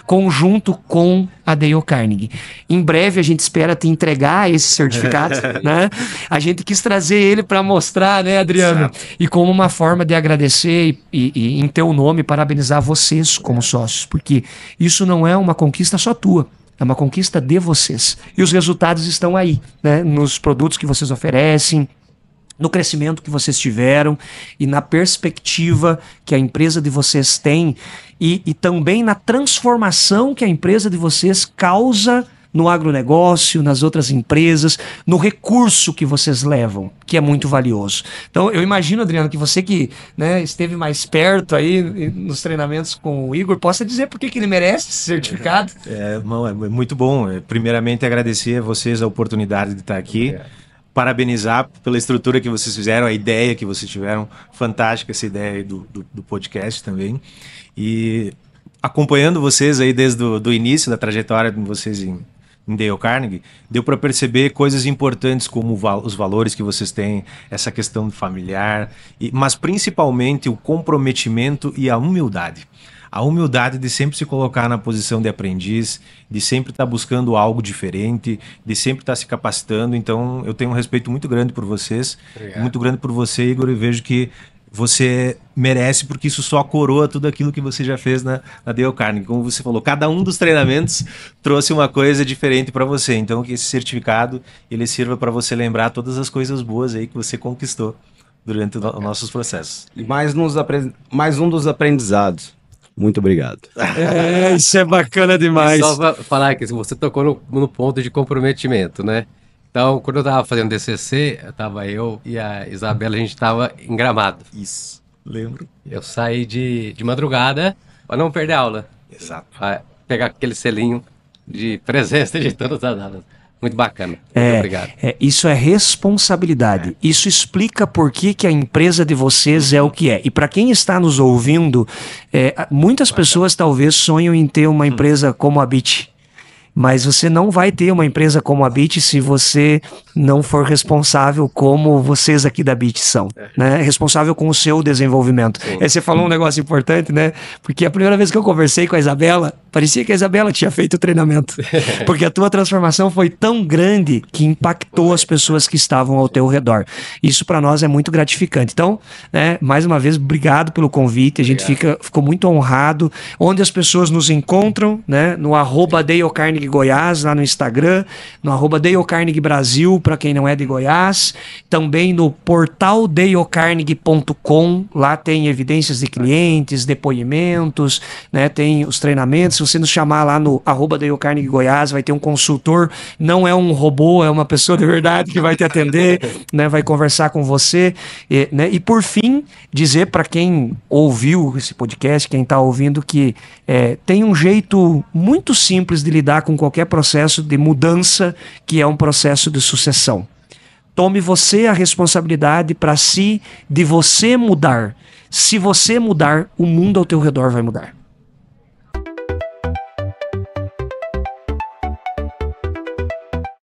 conjunto com a Dale Carnegie. Em breve a gente espera te entregar esse certificado, né? A gente quis trazer ele para mostrar, né, Adriano? Exato. E como uma forma de agradecer e em teu nome parabenizar vocês como sócios, porque isso não é uma conquista só tua. É uma conquista de vocês. E os resultados estão aí, né? Nos produtos que vocês oferecem, no crescimento que vocês tiveram e na perspectiva que a empresa de vocês tem e também na transformação que a empresa de vocês causa no agronegócio, nas outras empresas, no recurso que vocês levam, que é muito valioso. Então, eu imagino, Adriano, que você que, né, esteve mais perto aí nos treinamentos com o Igor, possa dizer por que ele merece esse certificado. É muito bom. Primeiramente, agradecer a vocês a oportunidade de estar aqui. Parabenizar pela estrutura que vocês fizeram, a ideia que vocês tiveram, fantástica essa ideia aí do podcast também. E acompanhando vocês aí desde o início da trajetória de vocês em Dale Carnegie, deu para perceber coisas importantes como os valores que vocês têm, essa questão familiar, mas principalmente o comprometimento e a humildade. A humildade de sempre se colocar na posição de aprendiz, de sempre estar buscando algo diferente, de sempre estar se capacitando. Então, eu tenho um respeito muito grande por vocês, muito grande por você, Igor, e vejo que você merece, porque isso só coroa tudo aquilo que você já fez na Dale Carnegie. Como você falou, cada um dos treinamentos trouxe uma coisa diferente para você. Então, que esse certificado ele sirva para você lembrar todas as coisas boas aí que você conquistou durante os nossos processos. E mais um dos aprendizados. Muito obrigado. Isso é bacana demais. Só pra falar que você tocou no ponto de comprometimento, né? Então, quando eu tava fazendo DCC, tava eu e a Isabela, a gente tava em Gramado. Isso, lembro. Eu saí de madrugada para não perder a aula. Exato. Pra pegar aquele selinho de presença de todas as aulas. Muito bacana. Muito obrigado. Isso é responsabilidade. Isso explica por que a empresa de vocês é o que é. E para quem está nos ouvindo, muitas pessoas talvez sonham em ter uma empresa como a Bit. Mas você não vai ter uma empresa como a Bit se você não for responsável como vocês aqui da Bit são, né? Responsável com o seu desenvolvimento. Aí você falou um negócio importante, né? Porque a primeira vez que eu conversei com a Isabela, parecia que a Isabela tinha feito o treinamento. Porque a tua transformação foi tão grande que impactou as pessoas que estavam ao teu redor. Isso para nós é muito gratificante. Então, né, mais uma vez, obrigado pelo convite. A gente ficou muito honrado. Onde as pessoas nos encontram, né? No @DaleCarnegie Goiás, lá no Instagram, no @DaleCarnegie Brasil, para quem não é de Goiás, também no portal dalecarnegie.com, lá tem evidências de clientes, depoimentos, né, tem os treinamentos. Se você nos chamar lá no @DaleCarnegie Goiás, vai ter um consultor, não é um robô, é uma pessoa de verdade que vai te atender, né, vai conversar com você, né, e por fim, dizer para quem ouviu esse podcast, quem está ouvindo, que tem um jeito muito simples de lidar com qualquer processo de mudança, que é um processo de sucessão. Tome você a responsabilidade para si de você mudar. Se você mudar, o mundo ao teu redor vai mudar.